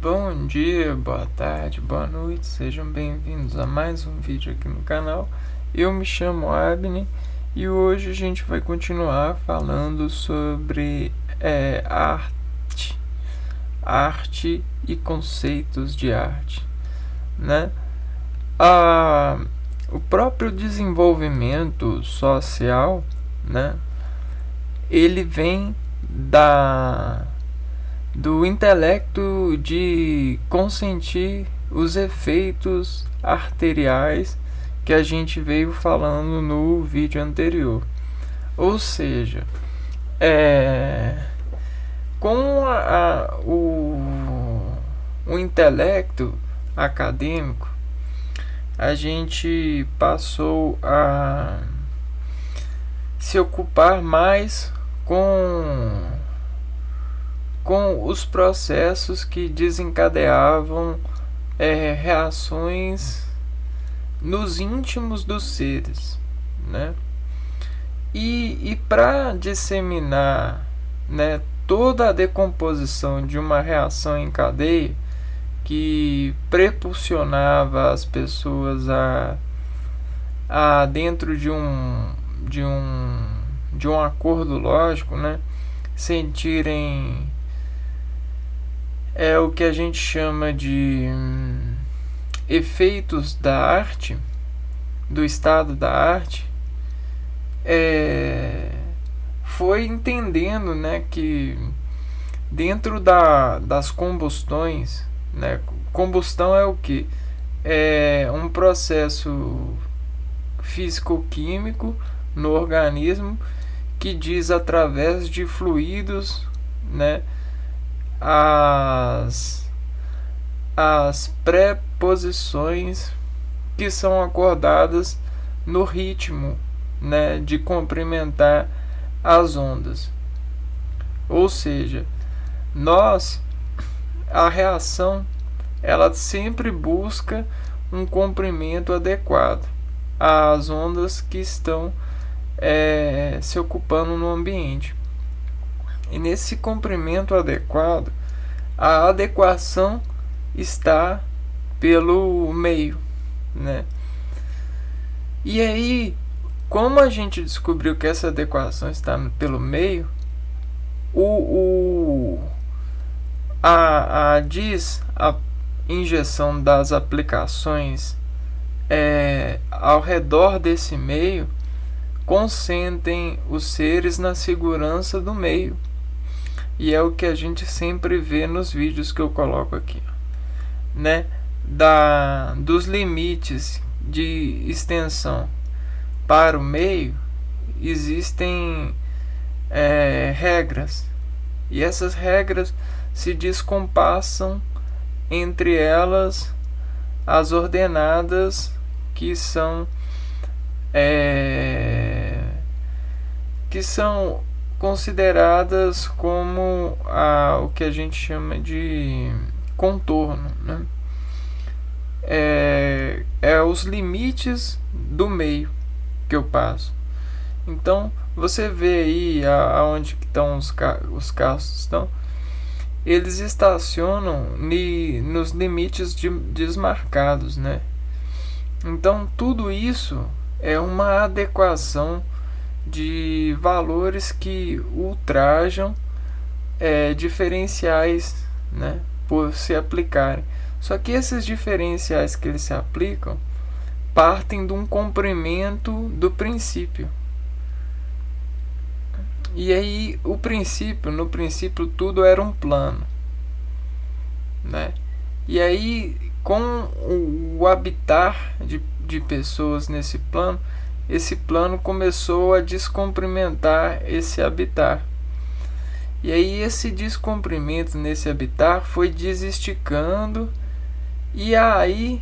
Bom dia, boa tarde, boa noite, sejam bem-vindos a mais um vídeo aqui no canal. Eu me chamo Abner e hoje a gente vai continuar falando sobre arte e conceitos de arte, né? O próprio desenvolvimento social, né? Ele vem do intelecto de consentir os efeitos arteriais que a gente veio falando no vídeo anterior. Ou seja, com o intelecto acadêmico, a gente passou a se ocupar mais com os processos que desencadeavam reações nos íntimos dos seres, né? E para disseminar, né, toda a decomposição de uma reação em cadeia que prepulsionava as pessoas a dentro de um acordo lógico, né, sentirem o que a gente chama de efeitos da arte, do estado da arte, foi entendendo, né, que dentro das combustões, né, combustão é o que? É um processo físico-químico no organismo que diz através de fluidos, né, as preposições que são acordadas no ritmo, né, de comprimentar as ondas. Ou seja, a reação, ela sempre busca um comprimento adequado às ondas que estão se ocupando no ambiente. E nesse comprimento adequado, a adequação está pelo meio, né? E aí, como a gente descobriu que essa adequação está pelo meio, a injeção das aplicações ao redor desse meio consentem os seres na segurança do meio. E é o que a gente sempre vê nos vídeos que eu coloco aqui, né? Dos limites de extensão para o meio existem regras, e essas regras se descompassam entre elas as ordenadas que são consideradas como o que a gente chama de contorno, né? Os limites do meio que eu passo. Então você vê aí aonde que estão os carros estão. Eles estacionam nos limites desmarcados, né? Então tudo isso é uma adequação de valores que ultrajam diferenciais, né, por se aplicarem. Só que esses diferenciais que eles se aplicam partem de um comprimento do princípio. E aí no princípio tudo era um plano, né? E aí com o habitar de pessoas nesse plano, esse plano começou a descomprimentar esse habitar. E aí esse descomprimento nesse habitar foi desesticando, e aí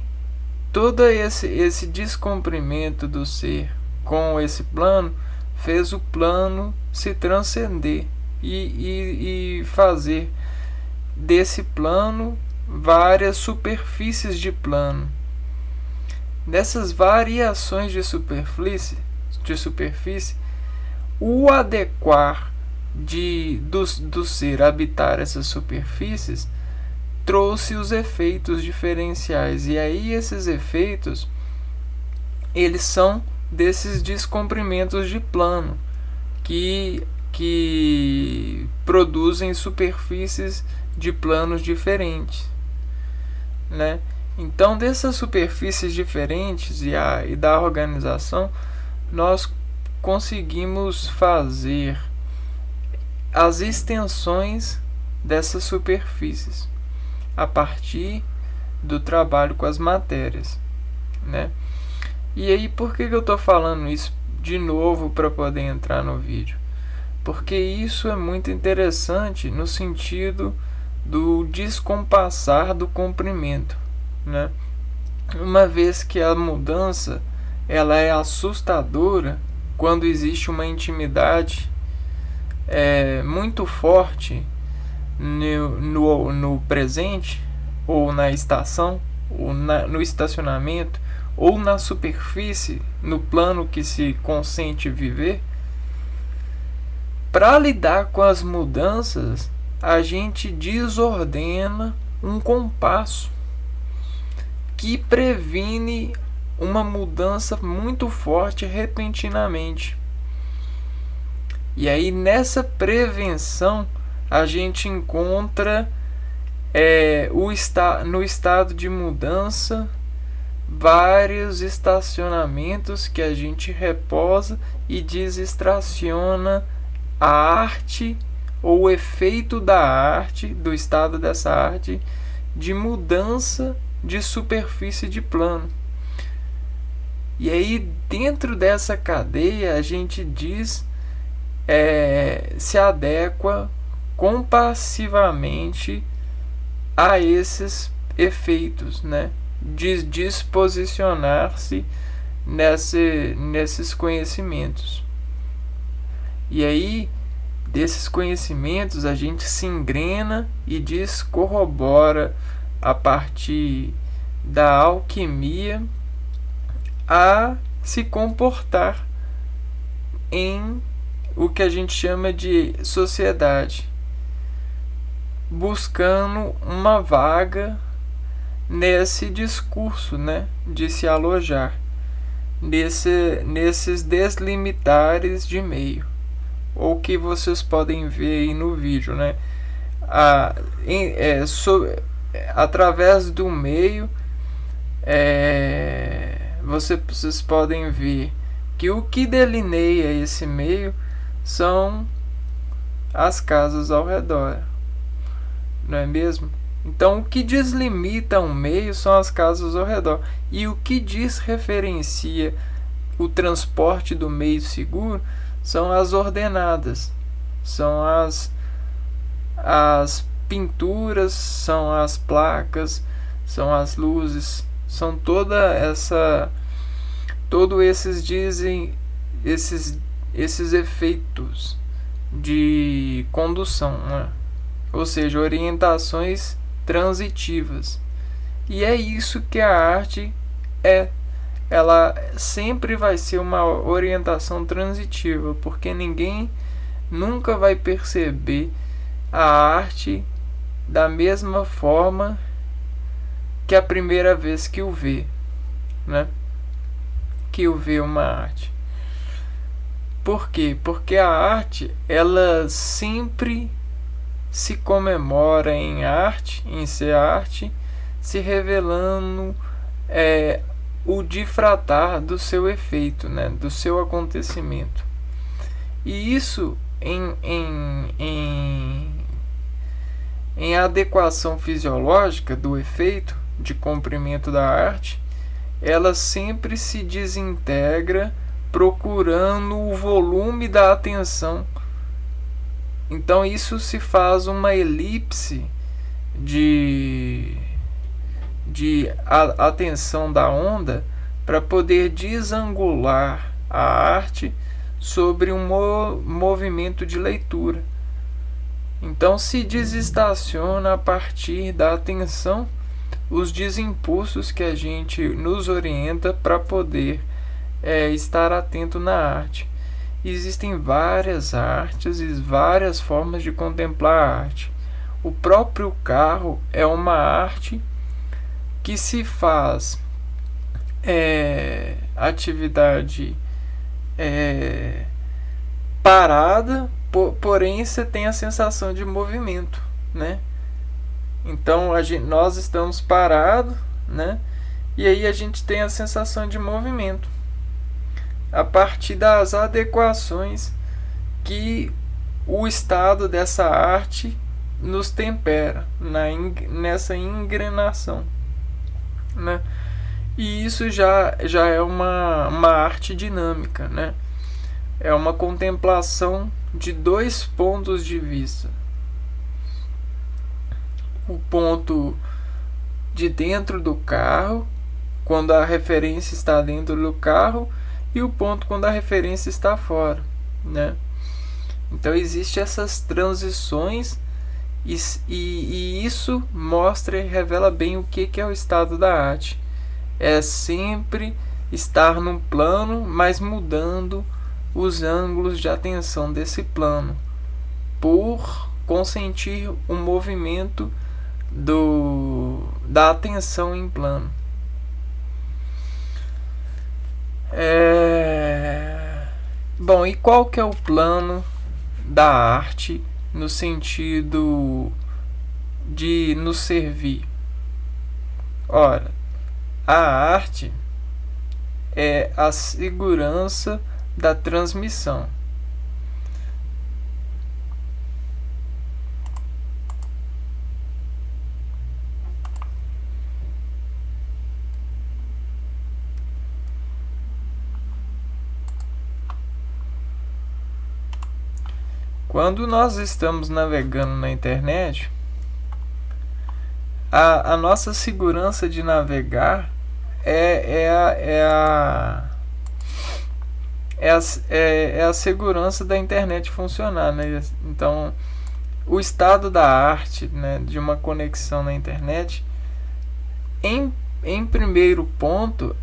todo esse descomprimento do ser com esse plano fez o plano se transcender e fazer desse plano várias superfícies de plano. Nessas variações de superfície, o adequar do ser habitar essas superfícies trouxe os efeitos diferenciais. E aí esses efeitos, eles são desses descomprimentos de plano que produzem superfícies de planos diferentes, né? Então, dessas superfícies diferentes e da organização, nós conseguimos fazer as extensões dessas superfícies a partir do trabalho com as matérias, né? E aí, por que eu estou falando isso de novo para poder entrar no vídeo? Porque isso é muito interessante no sentido do descompassar do comprimento, né? Uma vez que a mudança ela é assustadora quando existe uma intimidade muito forte no presente, ou na estação, ou no estacionamento, ou na superfície, no plano que se consente viver. Para lidar com as mudanças, a gente desordena um compasso que previne uma mudança muito forte repentinamente. E aí, nessa prevenção, a gente encontra no estado de mudança vários estacionamentos que a gente reposa e desestraciona a arte ou o efeito da arte, do estado dessa arte, de mudança de superfície de plano. E aí, dentro dessa cadeia, a gente se adequa compassivamente a esses efeitos, né? De disposicionar-se nesses conhecimentos. E aí, desses conhecimentos, a gente se engrena e corrobora a partir da alquimia a se comportar em o que a gente chama de sociedade, buscando uma vaga nesse discurso, né, de se alojar nesses deslimitares de meio, ou que vocês podem ver aí no vídeo, né? Através do meio, vocês podem ver que o que delineia esse meio são as casas ao redor, não é mesmo? Então, o que deslimita um meio são as casas ao redor, e o que diferencia o transporte do meio seguro são as ordenadas, são as pinturas, são as placas, são as luzes, são todos esses efeitos de condução, né? Ou seja, orientações transitivas. E é isso que a arte ela sempre vai ser uma orientação transitiva, porque ninguém nunca vai perceber a arte da mesma forma que a primeira vez que o vê, né? Que o vê uma arte. Por quê? Porque a arte, ela sempre se comemora em ser arte, se revelando o difratar do seu efeito, né? Do seu acontecimento. E isso em adequação fisiológica do efeito de comprimento da arte, ela sempre se desintegra procurando o volume da atenção. Então isso se faz uma elipse de atenção da onda para poder desangular a arte sobre um movimento de leitura. Então se desestaciona a partir da atenção os desimpulsos que a gente nos orienta para poder estar atento na arte. Existem várias artes e várias formas de contemplar a arte. O próprio carro é uma arte que se faz atividade parada, porém você tem a sensação de movimento, né? Então nós estamos parados, né? E aí a gente tem a sensação de movimento a partir das adequações que o estado dessa arte nos tempera nessa engrenação, né? E isso já é uma arte dinâmica, né? É uma contemplação de dois pontos de vista. O ponto de dentro do carro, quando a referência está dentro do carro, e o ponto quando a referência está fora, né? Então existem essas transições e isso mostra e revela bem o que é o estado da arte. É sempre estar num plano, mas mudando os ângulos de atenção desse plano, por consentir o movimento da atenção em plano. Bom, e qual que é o plano da arte no sentido de nos servir? Ora, a arte é a segurança da transmissão. Quando nós estamos navegando na internet, a nossa segurança de navegar é a segurança da internet funcionar, né? Então, o estado da arte, né, de uma conexão na internet, em primeiro ponto,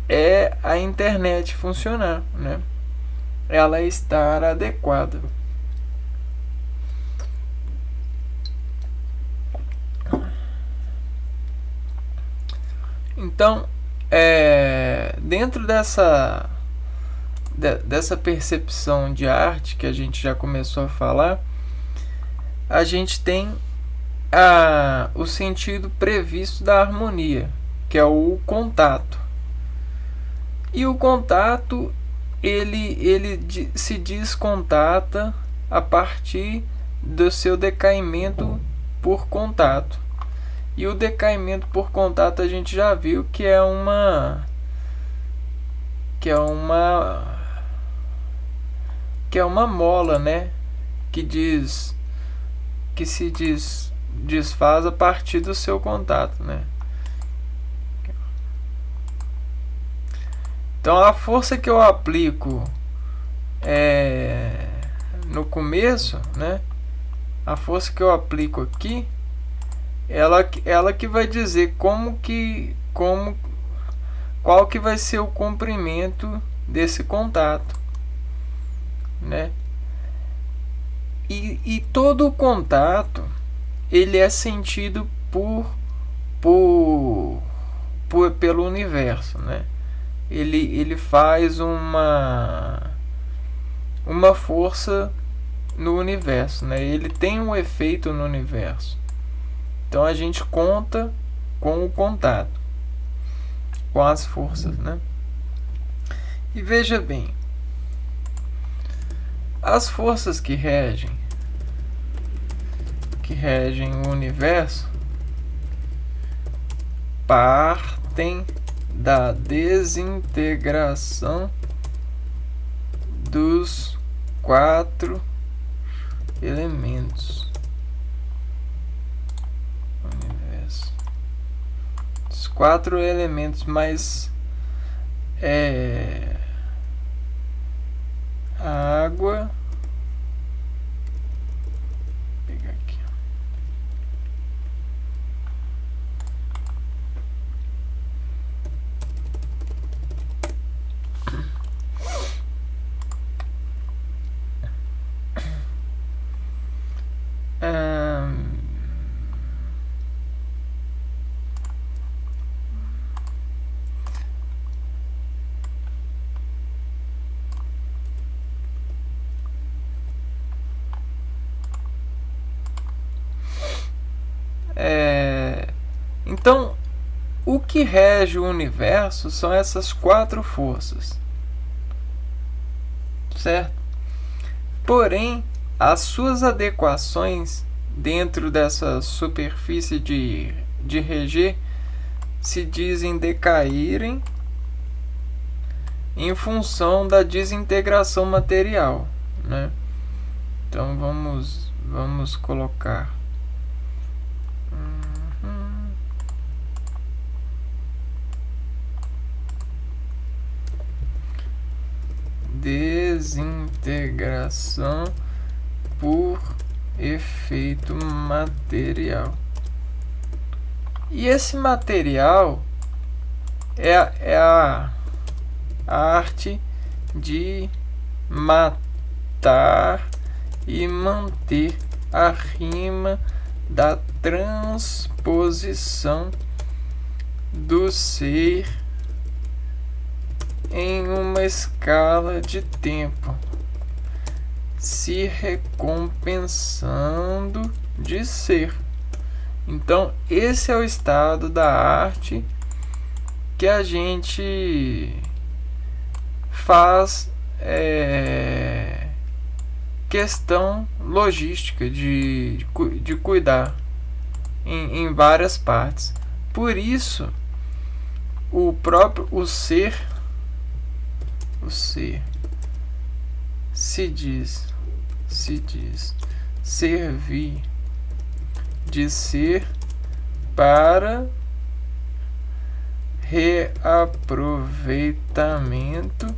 é a internet funcionar, né? Ela estar adequada. Então, dentro dessa percepção de arte que a gente já começou a falar, a gente tem o sentido previsto da harmonia, que é o contato. E o contato, ele se descontata a partir do seu decaimento por contato. E o decaimento por contato a gente já viu que é uma mola, né? Que se desfaz a partir do seu contato, né? Então a força que eu aplico no começo, né? A força que eu aplico aqui, ela que vai dizer qual que vai ser o comprimento desse contato, né? E todo o contato ele é sentido pelo universo, né? Ele faz uma força no universo, né? Ele tem um efeito no universo. Então a gente conta com o contato, com as forças, né? E veja bem, as forças que regem o universo partem da desintegração dos 4 elementos. Os 4 elementos mais a água. Vou pegar aqui. Então, o que rege o universo são essas 4 forças, certo? Porém, as suas adequações dentro dessa superfície de reger se dizem decaírem em função da desintegração material, né? Então vamos colocar desintegração por efeito material. E esse material é a arte de matar e manter a rima da transposição do ser em uma escala de tempo, se recompensando de ser. Então, esse é o estado da arte que a gente faz questão logística de cuidar em várias partes. Por isso, o ser se diz servir de ser para reaproveitamento,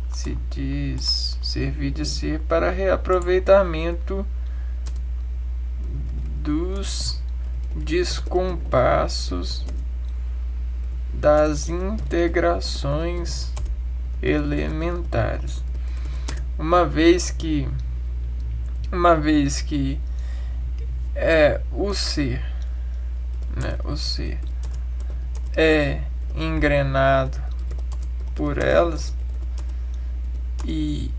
se diz servir de ser para reaproveitamento dos descompassos das integrações elementares. Uma vez que o ser, né, o ser é engrenado por elas e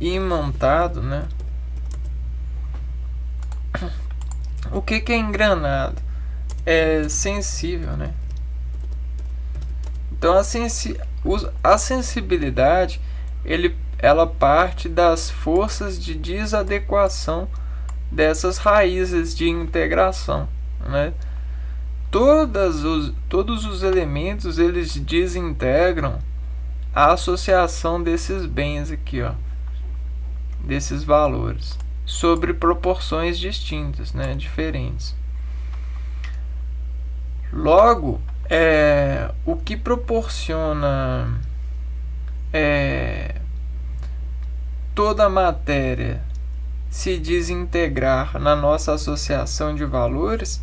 imantado, né? O que é engrenado? É sensível, né? Então a sensibilidade ela parte das forças de desadequação dessas raízes de integração, né? Todos os elementos eles desintegram a associação desses bens aqui, ó, desses valores, sobre proporções distintas, né, diferentes. Logo, o que proporciona toda a matéria se desintegrar na nossa associação de valores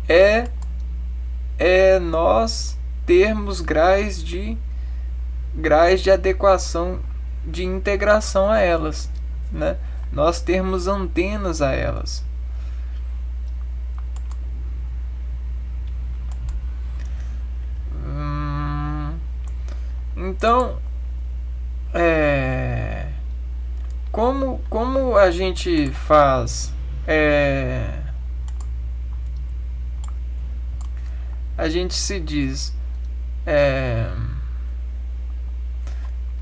é nós termos graus de adequação, de integração a elas, né? Nós termos antenas a elas. Então, como a gente faz? A gente se diz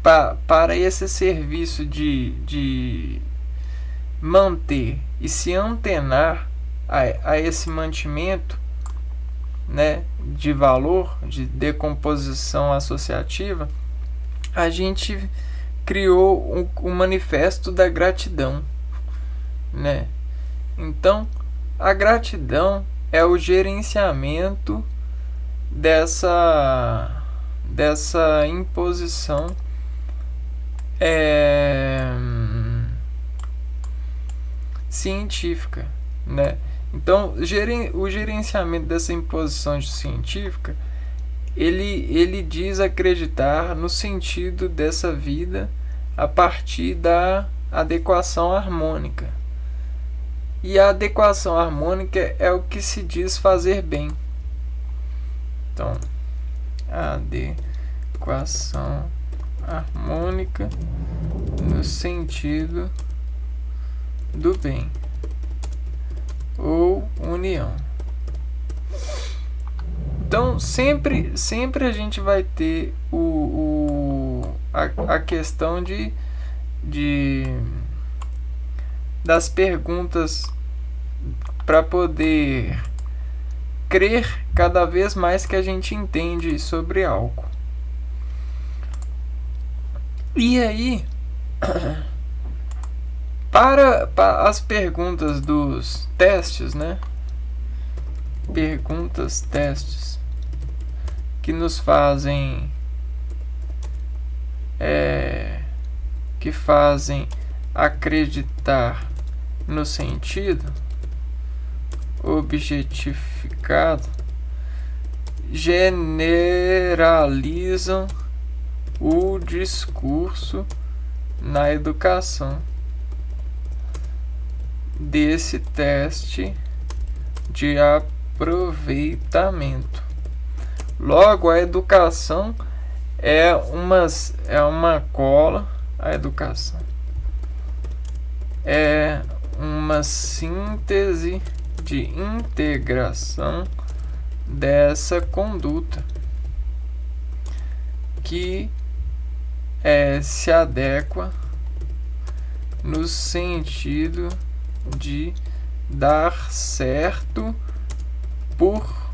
para esse serviço de manter e se antenar a esse mantimento, né, de valor, de decomposição associativa, a gente criou o manifesto da gratidão, né? Então, a gratidão é o gerenciamento dessa imposição científica, né? Então, o gerenciamento dessa imposição científica, ele diz acreditar no sentido dessa vida a partir da adequação harmônica. E a adequação harmônica é o que se diz fazer bem. Então, a adequação harmônica no sentido do bem ou união. Então sempre a gente vai ter a questão das perguntas para poder crer cada vez mais que a gente entende sobre algo. E aí, para as perguntas dos testes, né? Perguntas, testes, que nos fazem que fazem acreditar no sentido objetificado, generalizam o discurso na educação desse teste de aproveitamento. Logo, a educação é uma cola, a educação é uma síntese de integração dessa conduta que se adequa no sentido de dar certo por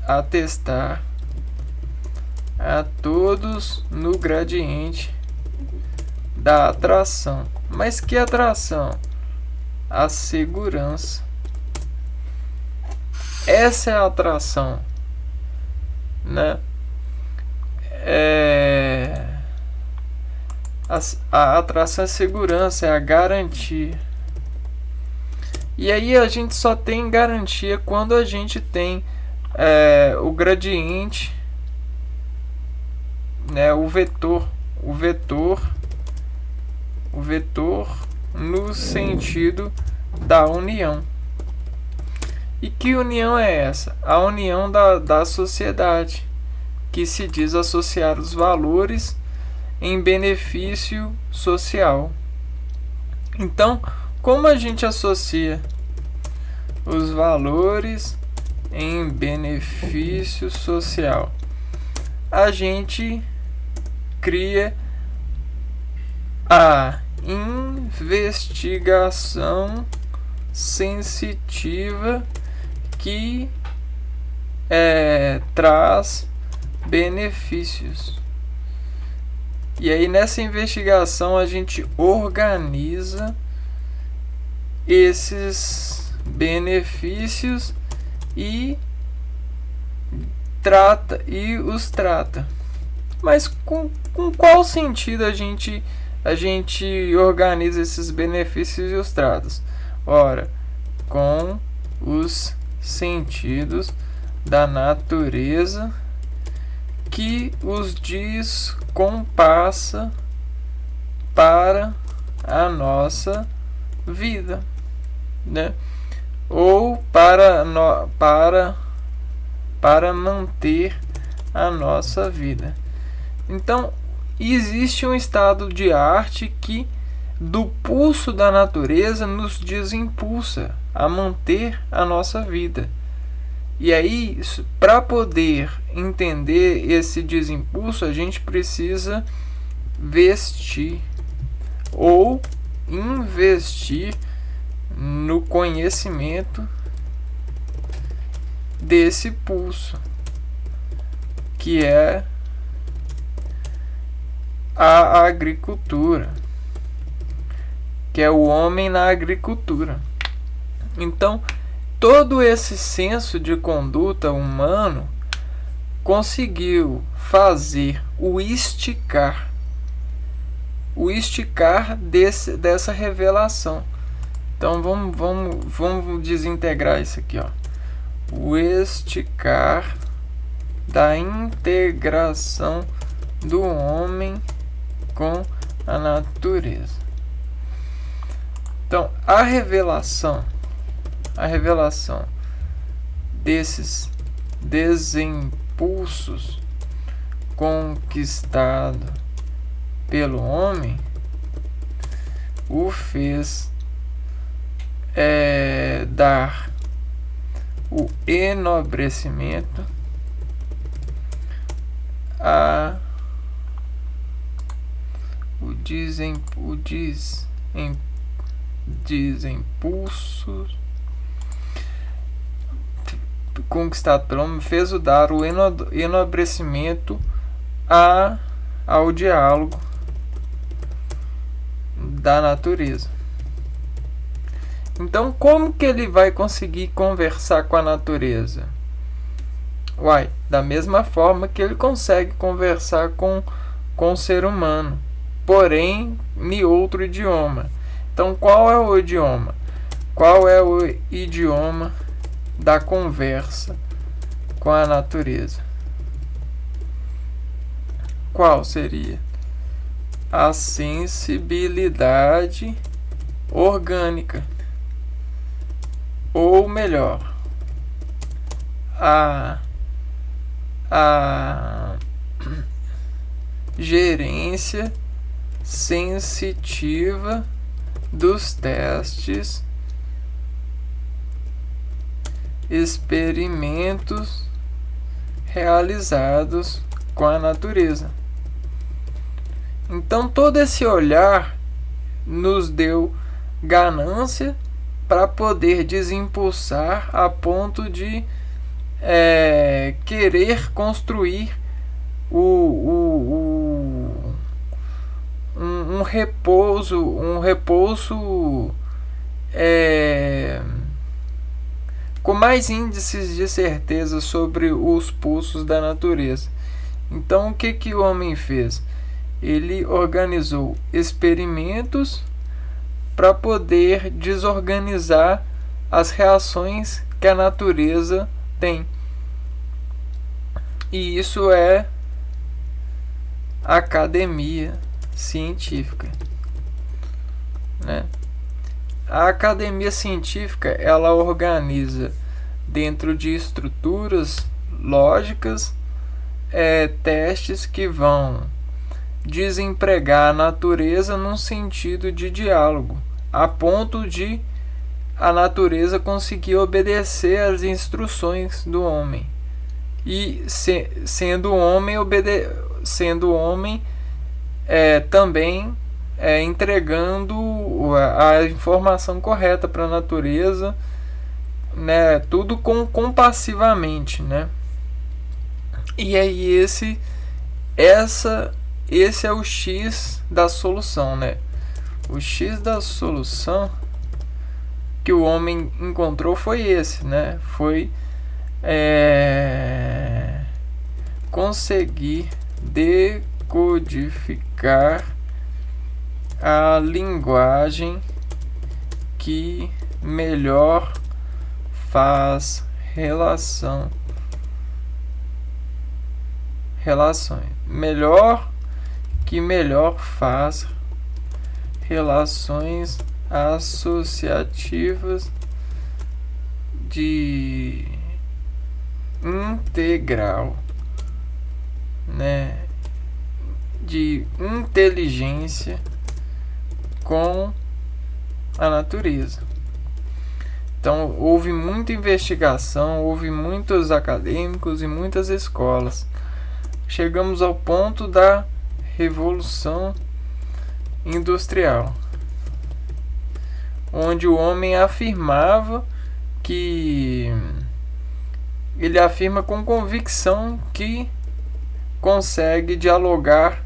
atestar a todos no gradiente da atração. Mas que atração? A segurança. Essa é a atração, né? A atração é a segurança, é a garantia. E aí a gente só tem garantia quando a gente tem o gradiente, né, o vetor no sentido da união. E que união é essa? A união da sociedade, que se diz associar os valores em benefício social. Então, como a gente associa os valores em benefício social? A gente cria a investigação sensitiva que traz benefícios. E aí nessa investigação a gente organiza esses benefícios e os trata. Mas com qual sentido a gente organiza esses benefícios e os trata? Ora, com os sentidos da natureza que os descompassa para a nossa vida, né? Ou para manter a nossa vida. Então, existe um estado de arte que, do pulso da natureza, nos desimpulsa a manter a nossa vida. E aí, para poder entender esse desimpulso, a gente precisa vestir ou investir no conhecimento desse pulso, que é a agricultura, que é o homem na agricultura. Então, todo esse senso de conduta humano conseguiu fazer o esticar dessa revelação. Então vamos desintegrar isso aqui, ó. O esticar da integração do homem com a natureza. Então, a revelação desses desimpulsos conquistados pelo homem o fez dar o enobrecimento o desimpulso conquistado pelo homem fez-o dar o enobrecimento ao diálogo da natureza. Então, como que ele vai conseguir conversar com a natureza? Da mesma forma que ele consegue conversar com o ser humano, porém em outro idioma. Então, qual é o idioma? Qual é o idioma da conversa com a natureza? Qual seria? A sensibilidade orgânica. Ou melhor, a gerência sensitiva dos testes, experimentos realizados com a natureza. Então, todo esse olhar nos deu ganância para poder desimpulsar a ponto de querer construir um repouso com mais índices de certeza sobre os pulsos da natureza. Então, o que o homem fez? Ele organizou experimentos para poder desorganizar as reações que a natureza tem. E isso é a academia científica, né? A academia científica, ela organiza dentro de estruturas lógicas testes que vão desempregar a natureza num sentido de diálogo, a ponto de a natureza conseguir obedecer às instruções do homem. E sendo homem também entregando a informação correta para a natureza, né? Tudo compassivamente, né? E aí esse é o X da solução, né? O X da solução que o homem encontrou foi esse, né? Foi conseguir decodificar a linguagem que melhor faz relações, melhor faz relações associativas de integral, né, de inteligência com a natureza. Então, houve muita investigação, houve muitos acadêmicos e muitas escolas. Chegamos ao ponto da Revolução Industrial, onde o homem afirma com convicção que consegue dialogar,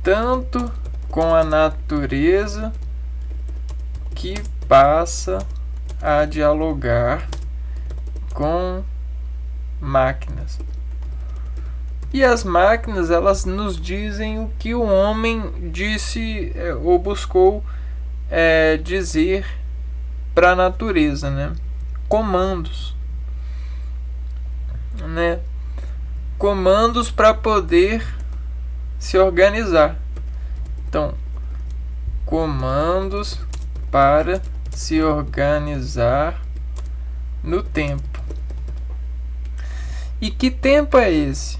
tanto com a natureza que passa a dialogar com máquinas. E as máquinas, elas nos dizem o que o homem disse ou buscou dizer para a natureza, né? Comandos, né? Comandos para poder se organizar. Então, comandos para se organizar no tempo. E que tempo é esse,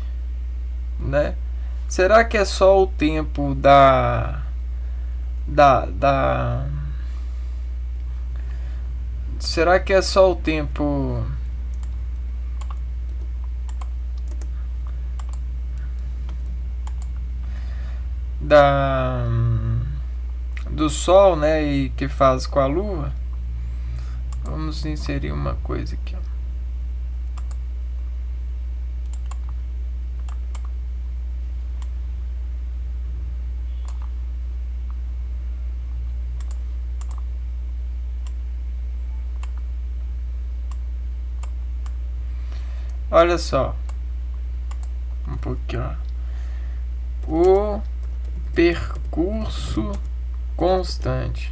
né? Será que é só o tempo será que é só o tempo do Sol, né, e que faz com a Lua? Vamos inserir uma coisa aqui, ó. Olha só, um pouquinho, ó. O percurso constante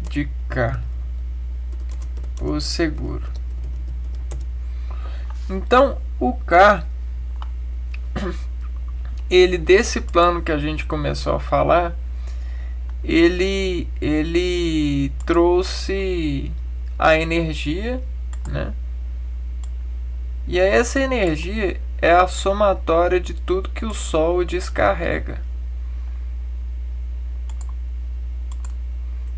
de K, o seguro. Então, o K, ele, desse plano que a gente começou a falar, ele trouxe a energia, né? E essa energia é a somatória de tudo que o Sol descarrega.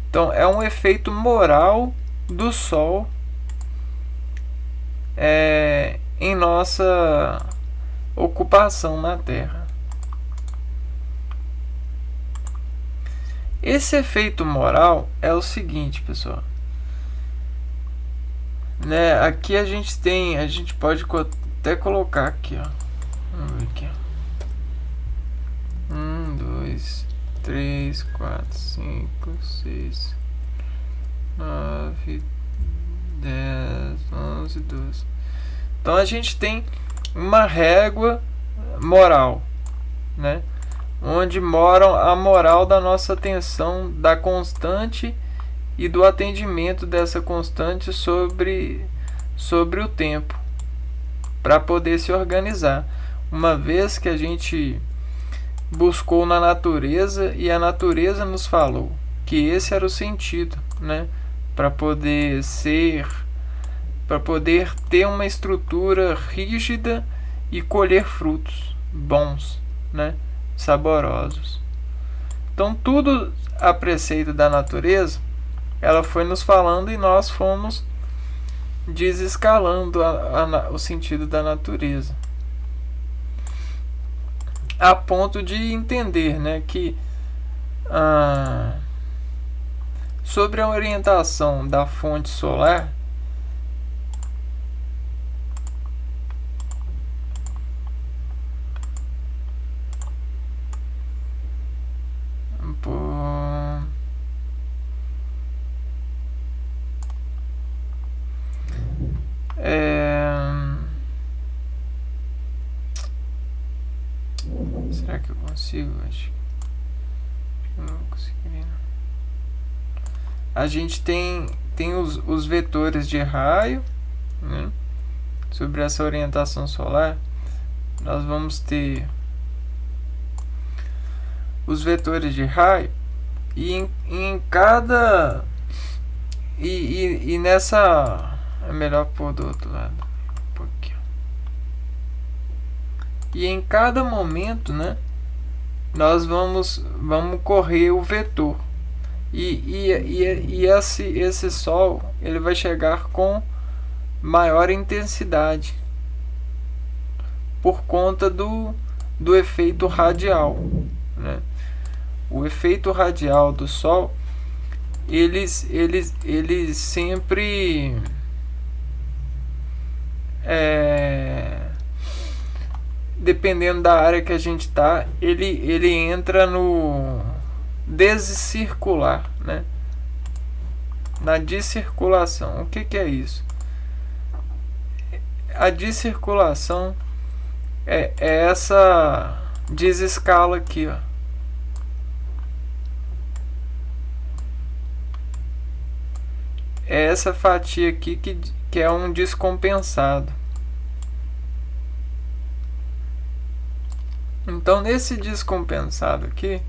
Então, é um efeito moral do Sol em nossa ocupação na Terra. Esse efeito moral é o seguinte, pessoal. Né, aqui a gente pode até colocar aqui, ó. Vamos ver aqui, ó. 1, 2, 3, 4, 5, 6, 9, 10, 11, 12. Então a gente tem uma régua moral, né? Onde moram a moral da nossa atenção, da constante e do atendimento dessa constante sobre o tempo, para poder se organizar. Uma vez que a gente buscou na natureza e a natureza nos falou que esse era o sentido, né? Para poder ter uma estrutura rígida e colher frutos bons, né? Saborosos. Então tudo a preceito da natureza, ela foi nos falando e nós fomos desescalando o sentido da natureza, a ponto de entender, né, que sobre a orientação da fonte solar, será que eu consigo? Acho que eu não conseguiria. A gente tem os vetores de raio, né? Sobre essa orientação solar, nós vamos ter os vetores de raio, e em cada e nessa, é melhor pôr do outro lado um pouquinho. E em cada momento, né, nós vamos correr o vetor, e esse Sol, ele vai chegar com maior intensidade por conta do efeito radial, né? O efeito radial do Sol, eles sempre dependendo da área que a gente está, ele entra no descircular, né? Na discirculação. O que é isso? A discirculação é essa desescala aqui, ó. É essa fatia aqui que é um descompensado. Então, nesse descompensado aqui,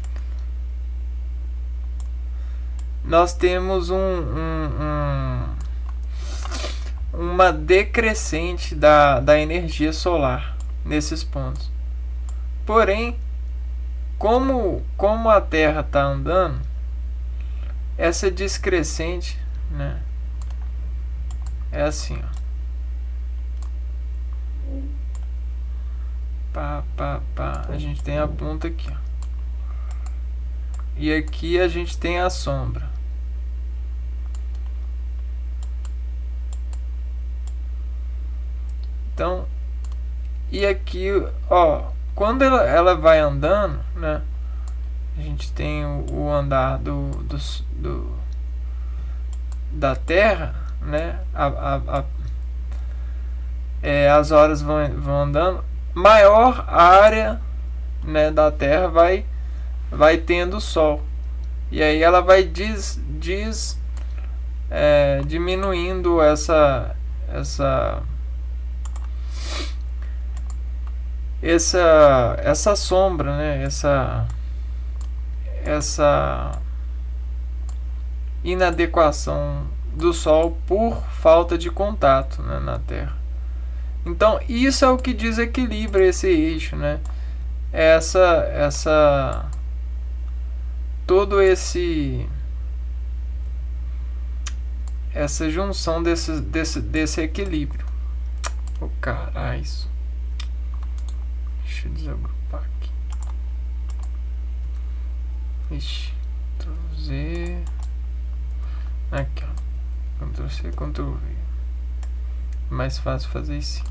nós temos uma decrescente da energia solar nesses pontos. Porém, como a Terra está andando, essa discrescente, né, é assim, ó. A gente tem a ponta aqui, ó. E aqui a gente tem a sombra. Então, e aqui, ó, quando ela vai andando, né, a gente tem o andar da Terra, né, as horas vão andando, maior área, né, da Terra vai tendo Sol. E aí ela vai diminuindo essa sombra, né, essa inadequação do Sol por falta de contato, né, na Terra. Então isso é o que desequilibra esse eixo, né? Todo essa junção desse equilíbrio. Oh, caralho, isso. Deixa eu desagrupar aqui. Ixi, Ctrl Z. Aqui, ó. Ctrl C, Ctrl V. Mais fácil fazer isso.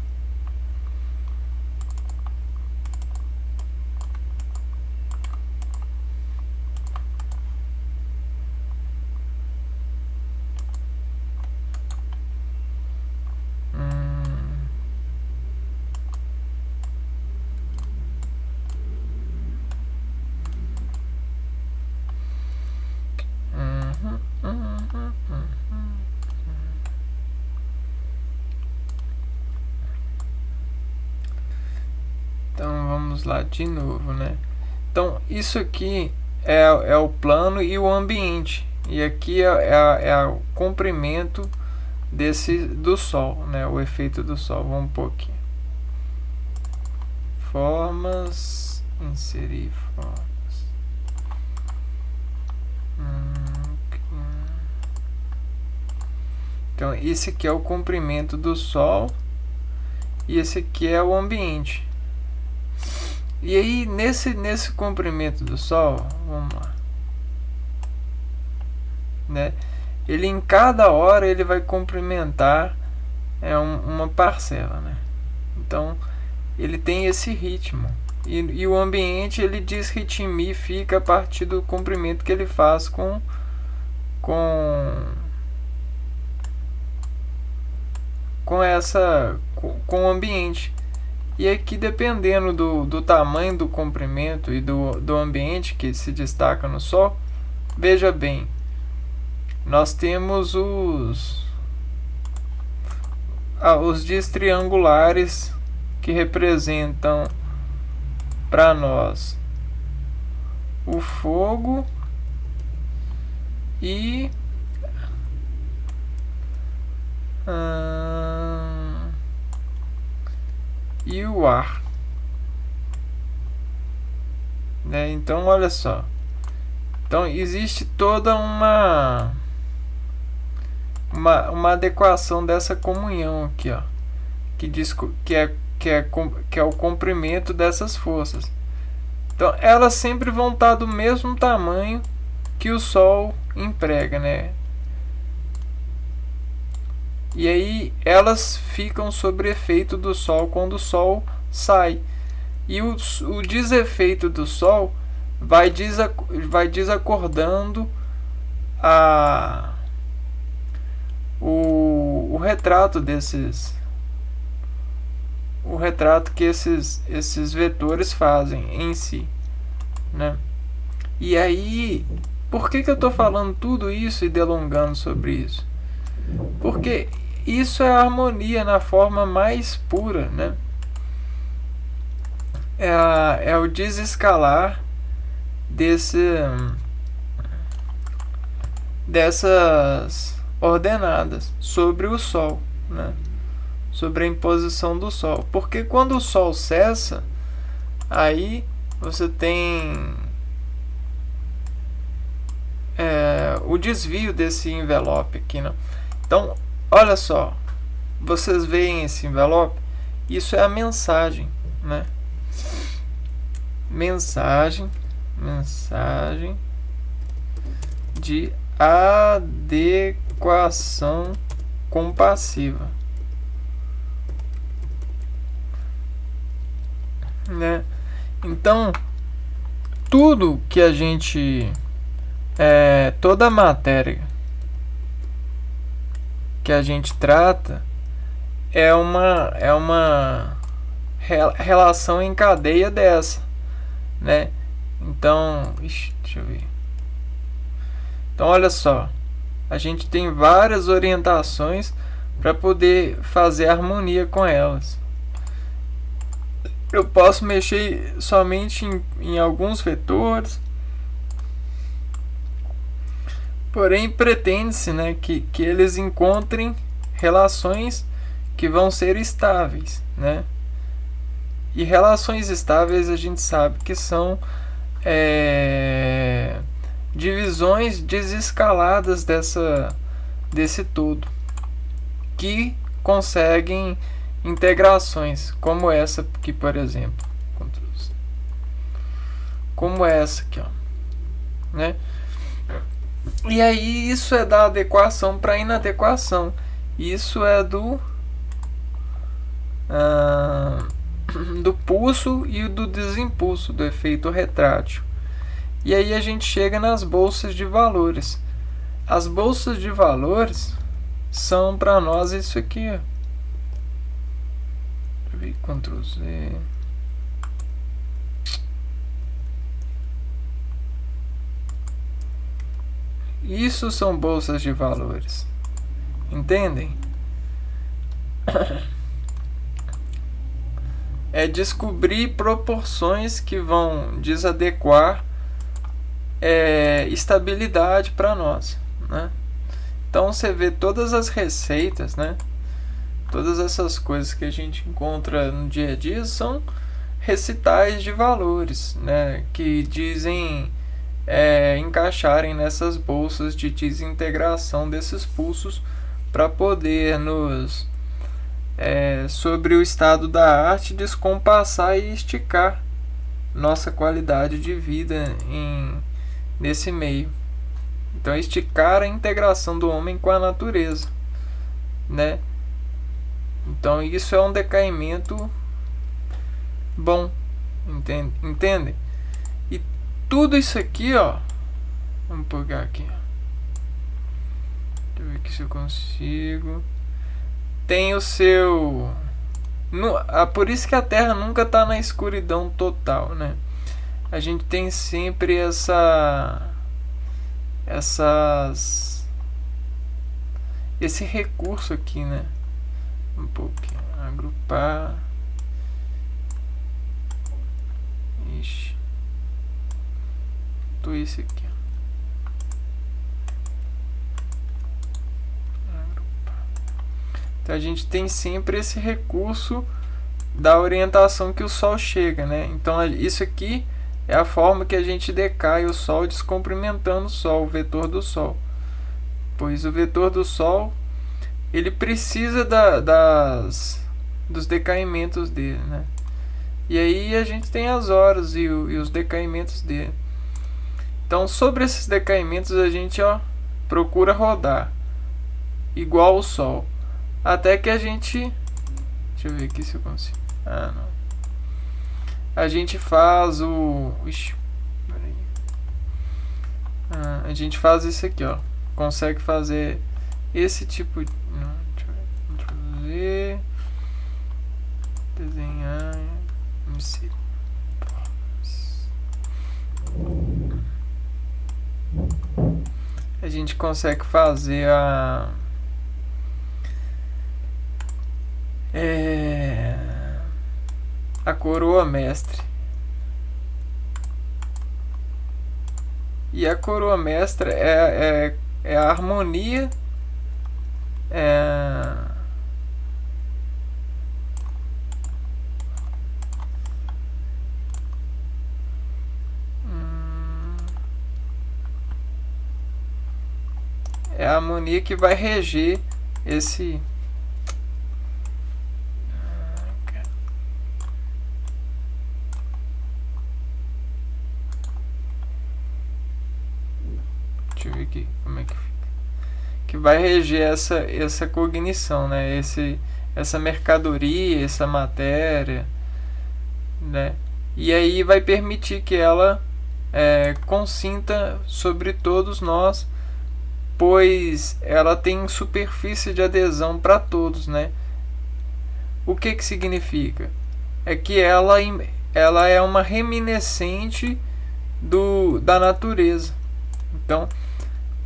Então vamos lá de novo, né? Então isso aqui é o plano e o ambiente, e aqui é o comprimento do Sol, né? O efeito do Sol. Vamos pôr aqui formas, inserir formas. Então esse aqui é o comprimento do Sol e esse aqui é o ambiente. E aí nesse comprimento do Sol, vamos lá, né? Ele em cada hora ele vai comprimentar uma parcela, né? Então ele tem esse ritmo, e o ambiente ele desritmifica a partir do comprimento que ele faz com o ambiente. E aqui, dependendo do tamanho do comprimento e do ambiente que se destaca no Sol, veja bem, nós temos os dias triangulares, que representam para nós o fogo e o ar, né? Então olha só, então existe toda uma adequação dessa comunhão aqui, ó, que diz que é o comprimento dessas forças. Então elas sempre vão estar do mesmo tamanho que o Sol emprega, né? E aí elas ficam sob efeito do Sol quando o Sol sai. E o desefeito do Sol vai desacordando o retrato que esses vetores fazem em si, né? E aí, por que eu estou falando tudo isso e delongando sobre isso? Porque isso é a harmonia na forma mais pura, né? É o desescalar dessas ordenadas sobre o Sol, né? Sobre a imposição do Sol. Porque quando o Sol cessa, aí você tem o o desvio desse envelope aqui, né? Então, olha só, vocês veem esse envelope? Isso é a mensagem, né? Mensagem de adequação compassiva, né? Então, tudo que a gente toda a matéria que a gente trata é uma relação em cadeia dessa, né? Então, deixa eu ver. Então, olha só, a gente tem várias orientações para poder fazer harmonia com elas. Eu posso mexer somente em alguns vetores, porém pretende-se, né, que eles encontrem relações que vão ser estáveis, né? E relações estáveis a gente sabe que são divisões desescaladas desse todo, que conseguem integrações, como essa aqui, por exemplo. Como essa aqui, ó, né? E aí isso é da adequação para inadequação. Isso é do pulso e do desimpulso, do efeito retrátil. E aí a gente chega nas bolsas de valores. As bolsas de valores são para nós isso aqui, ó. Deixa eu ver, Ctrl Z. Isso são bolsas de valores. Entendem? É descobrir proporções que vão desadequar estabilidade para nós, né? Então você vê todas as receitas, né? Todas essas coisas que a gente encontra no dia a dia são recitais de valores, né? Que dizem encaixarem nessas bolsas de desintegração desses pulsos para poder nos sobre o estado da arte descompassar e esticar nossa qualidade de vida nesse meio. Então, esticar a integração do homem com a natureza, né? Então, isso é um decaimento bom, entende? E tudo isso aqui, ó, vamos pegar aqui, deixa eu ver aqui se eu consigo. Tem o seu por isso que a Terra nunca está na escuridão total, né? A gente tem sempre esse recurso aqui, né? Um pouquinho, agrupar. Ixi, tô esse aqui. Então a gente tem sempre esse recurso da orientação que o Sol chega, né? Então isso aqui é a forma que a gente decai o Sol descomprimentando o Sol, o vetor do Sol. Pois o vetor do Sol ele precisa dos decaimentos dele, né? E aí a gente tem as horas e os decaimentos dele. Então sobre esses decaimentos a gente procura rodar igual o Sol. Até que a gente... Deixa eu ver aqui se eu consigo. Não. A gente faz Ixi, peraí. A gente faz isso aqui, ó. Consegue fazer esse tipo de... Não, deixa eu ver. Desenhar... A gente consegue fazer a coroa mestre. E a coroa mestra é a harmonia É a harmonia que vai reger esse... Deixa eu ver aqui como é que fica. Que vai reger essa cognição, né? Essa mercadoria, essa matéria, né? E aí vai permitir que ela consinta sobre todos nós, pois ela tem superfície de adesão para todos, né? O que significa? É que ela é uma reminiscente da natureza. Então,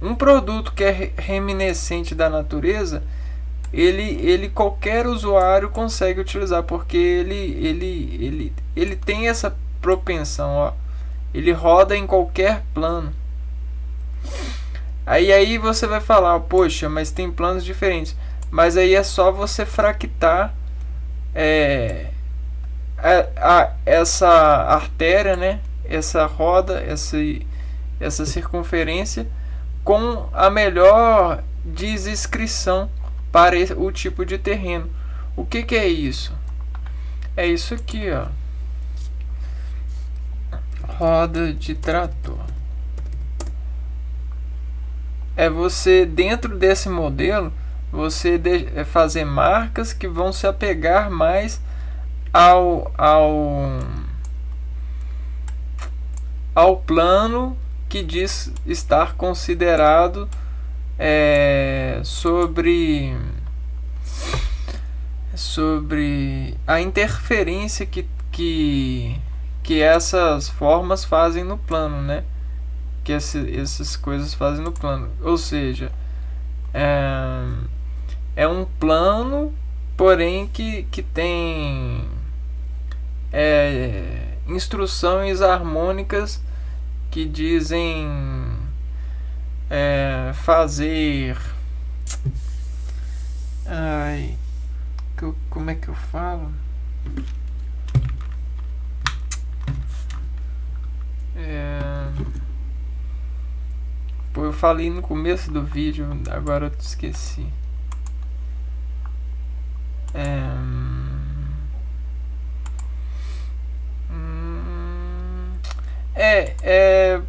um produto que é reminiscente da natureza, ele qualquer usuário consegue utilizar, porque ele tem essa propensão, ó. Ele roda em qualquer plano. Aí você vai falar, poxa, mas tem planos diferentes. Mas aí é só você fractar essa artéria, né? Essa roda, essa circunferência, com a melhor descrição para o tipo de terreno. O que é isso? É isso aqui, ó. Roda de trator. É você, dentro desse modelo, você fazer marcas que vão se apegar mais ao plano que diz estar considerado sobre a interferência que essas formas fazem no plano, né? Que essas coisas fazem no plano. Ou seja, é um plano, porém que tem instruções harmônicas que dizem fazer... como é que eu falo? Pô, eu falei no começo do vídeo, agora eu esqueci.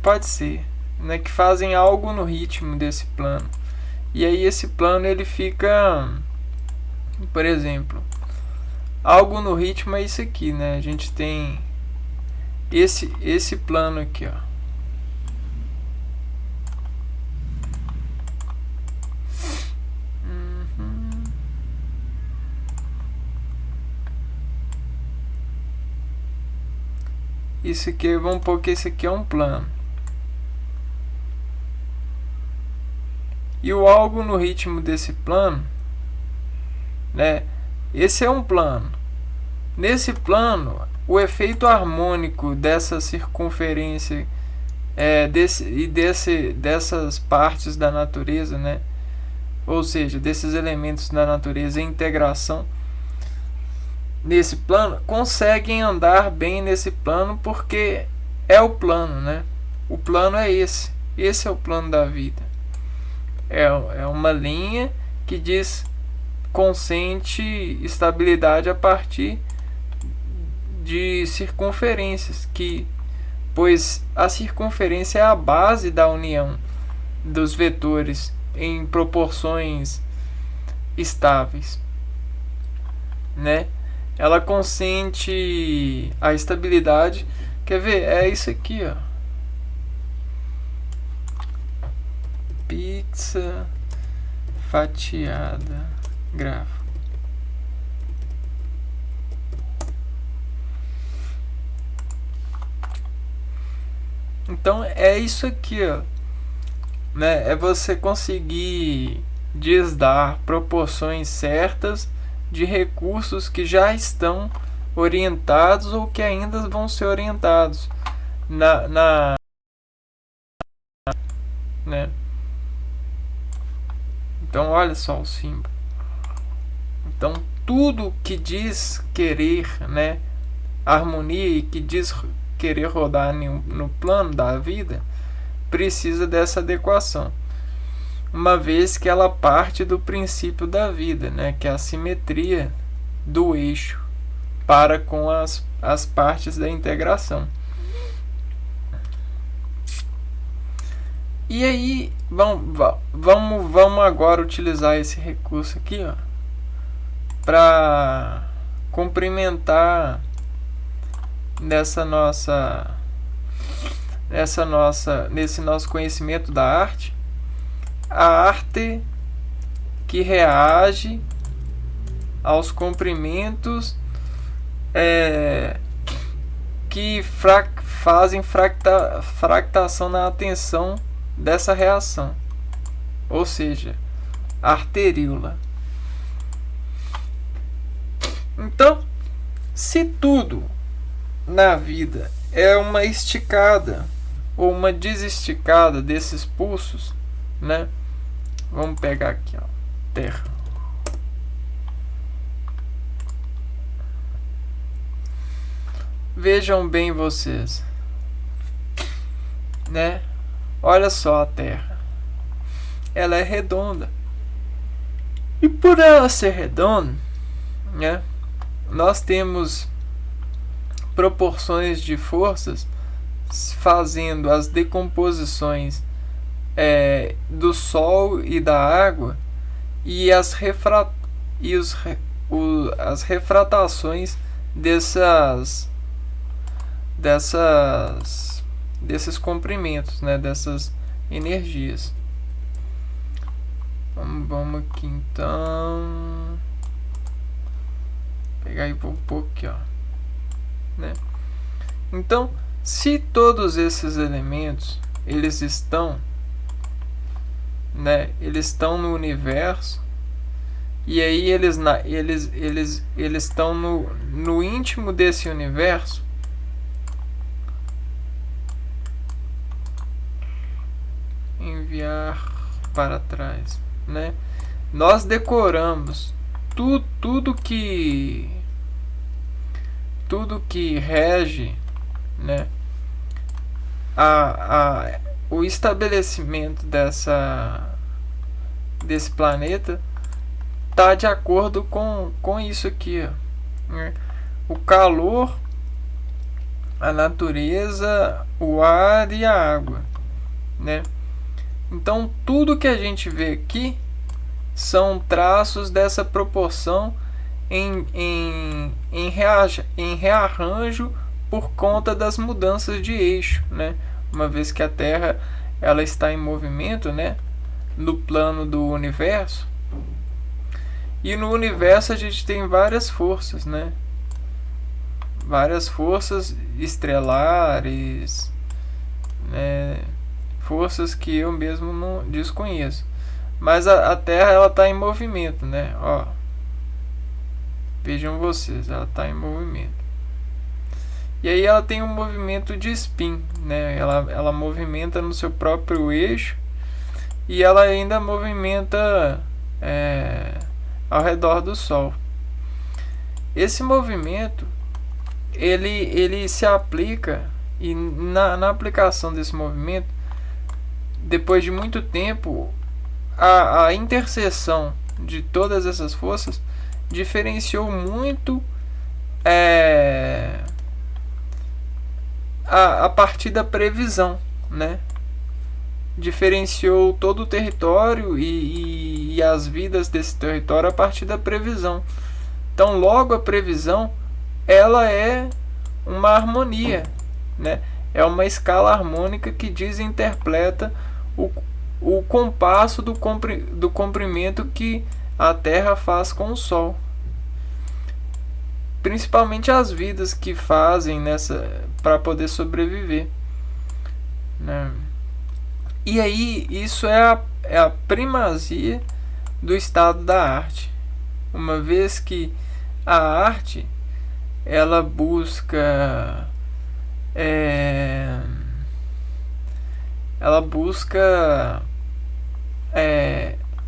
Pode ser, né, que fazem algo no ritmo desse plano. E aí esse plano ele fica, por exemplo, algo no ritmo é isso aqui, né? A gente tem esse plano aqui, ó. Isso aqui, vamos pôr que esse aqui é um plano. E o algo no ritmo desse plano, né? Esse é um plano. Nesse plano, o efeito harmônico dessa circunferência dessas partes da natureza, né? Ou seja, desses elementos da natureza em integração nesse plano, conseguem andar bem nesse plano, porque é o plano, né? O plano é esse é o plano da vida. É uma linha que diz consente estabilidade a partir de circunferências, pois a circunferência é a base da união dos vetores em proporções estáveis, né? Ela consente a estabilidade. Quer ver? É isso aqui, ó. Pizza fatiada, grafo. Então é isso aqui, ó, né? É você conseguir desdar proporções certas de recursos que já estão orientados ou que ainda vão ser orientados né? Então olha só o símbolo. Então tudo que diz querer, né, harmonia, e que diz querer rodar no plano da vida, precisa dessa adequação. uma vez que ela parte do princípio da vida, né, que é a simetria do eixo para com as partes da integração. E aí, vamos agora utilizar esse recurso aqui, ó, para complementar nesse nosso conhecimento da arte, a arte que reage aos comprimentos que fazem fractação na atenção dessa reação, ou seja, arteríola. Então, se tudo na vida é uma esticada ou uma desesticada desses pulsos, né? Vamos pegar aqui, ó, Terra. Vejam bem vocês, né? Olha só a Terra. Ela é redonda. E por ela ser redonda, né, nós temos proporções de forças fazendo as decomposições do Sol e da água e as refratações desses comprimentos, né, dessas energias. Vamos aqui então pegar e vou pôr aqui, ó, né? Então, se todos esses elementos eles estão no universo, e aí eles estão no íntimo desse universo, enviar para trás, né? Nós decoramos tudo que rege, né, o estabelecimento desse planeta está de acordo com isso aqui, ó, né? O calor, a natureza, o ar e a água, né? Então tudo que a gente vê aqui são traços dessa proporção em rearranjo por conta das mudanças de eixo, né? Uma vez que a Terra ela está em movimento, né, no plano do universo, e no universo a gente tem várias forças, né? Várias forças estrelares, né? Forças que eu mesmo não desconheço. Mas a Terra ela está em movimento, né? Ó, vejam vocês, ela está em movimento. E aí ela tem um movimento de spin, né? Ela movimenta no seu próprio eixo e ela ainda movimenta ao redor do Sol. Esse movimento ele se aplica, e na aplicação desse movimento, depois de muito tempo, a interseção de todas essas forças diferenciou muito a partir da previsão, né? Diferenciou todo o território e as vidas desse território a partir da previsão. Então, logo, a previsão ela é uma harmonia, né? É uma escala harmônica que desinterpreta o compasso do comprimento que a Terra faz com o Sol. Principalmente as vidas que fazem para poder sobreviver, né? E aí isso é a primazia do estado da arte, uma vez que a arte ela busca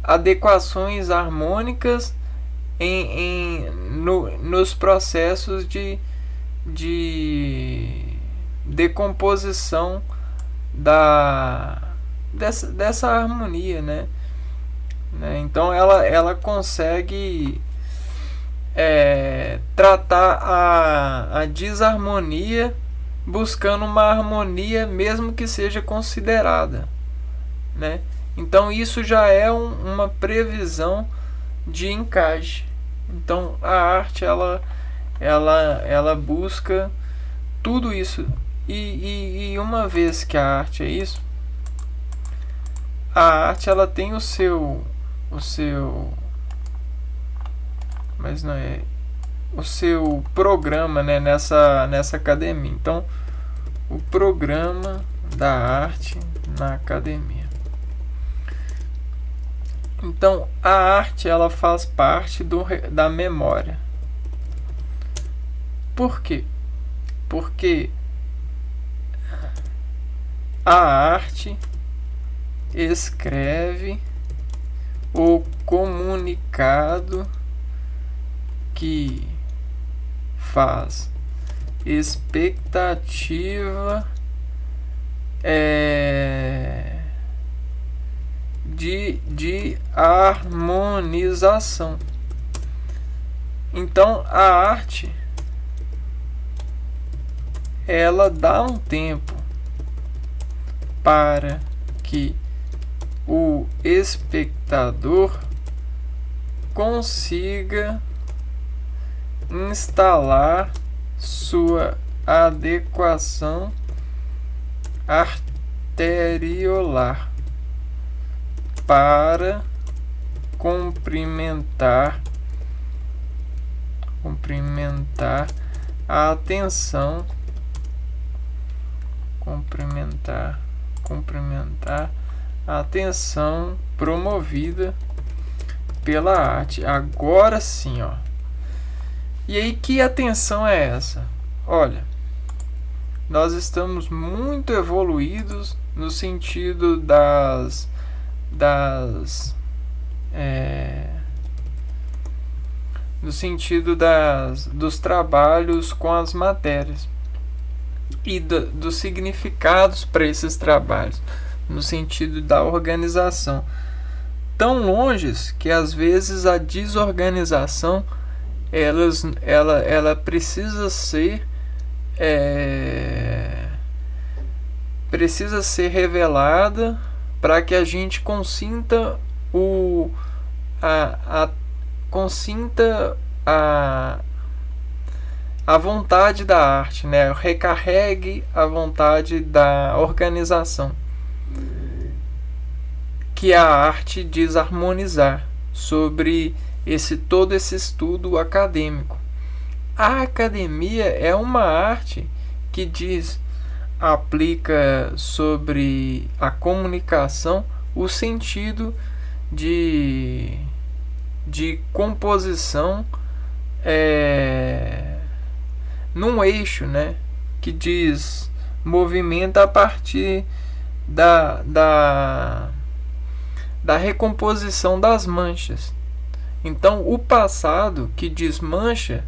adequações harmônicas nos processos de decomposição dessa harmonia, né? né? Então ela consegue tratar a desarmonia buscando uma harmonia, mesmo que seja considerada, né? Então isso já é uma previsão de encaixe. Então a arte ela busca tudo isso, e uma vez que a arte é isso, a arte ela tem o seu mas não é o seu programa, né, nessa academia. Então o programa da arte na academia. Então a arte ela faz parte da memória. Por quê? Porque a arte escreve o comunicado que faz expectativa de harmonização. Então a arte ela dá um tempo para que o espectador consiga instalar sua adequação arteriolar para cumprimentar a atenção, cumprimentar a atenção promovida pela arte. Agora sim, ó. E aí, que atenção é essa? Olha, nós estamos muito evoluídos no sentido dos trabalhos com as matérias e dos significados para esses trabalhos, no sentido da organização, tão longe que às vezes a desorganização ela precisa ser revelada para que a gente consinta a vontade da arte, né? Recarregue a vontade da organização que a arte diz harmonizar sobre todo esse estudo acadêmico. A academia é uma arte que aplica sobre a comunicação o sentido de composição num eixo, né, que diz movimenta a partir da recomposição das manchas. Então o passado que desmancha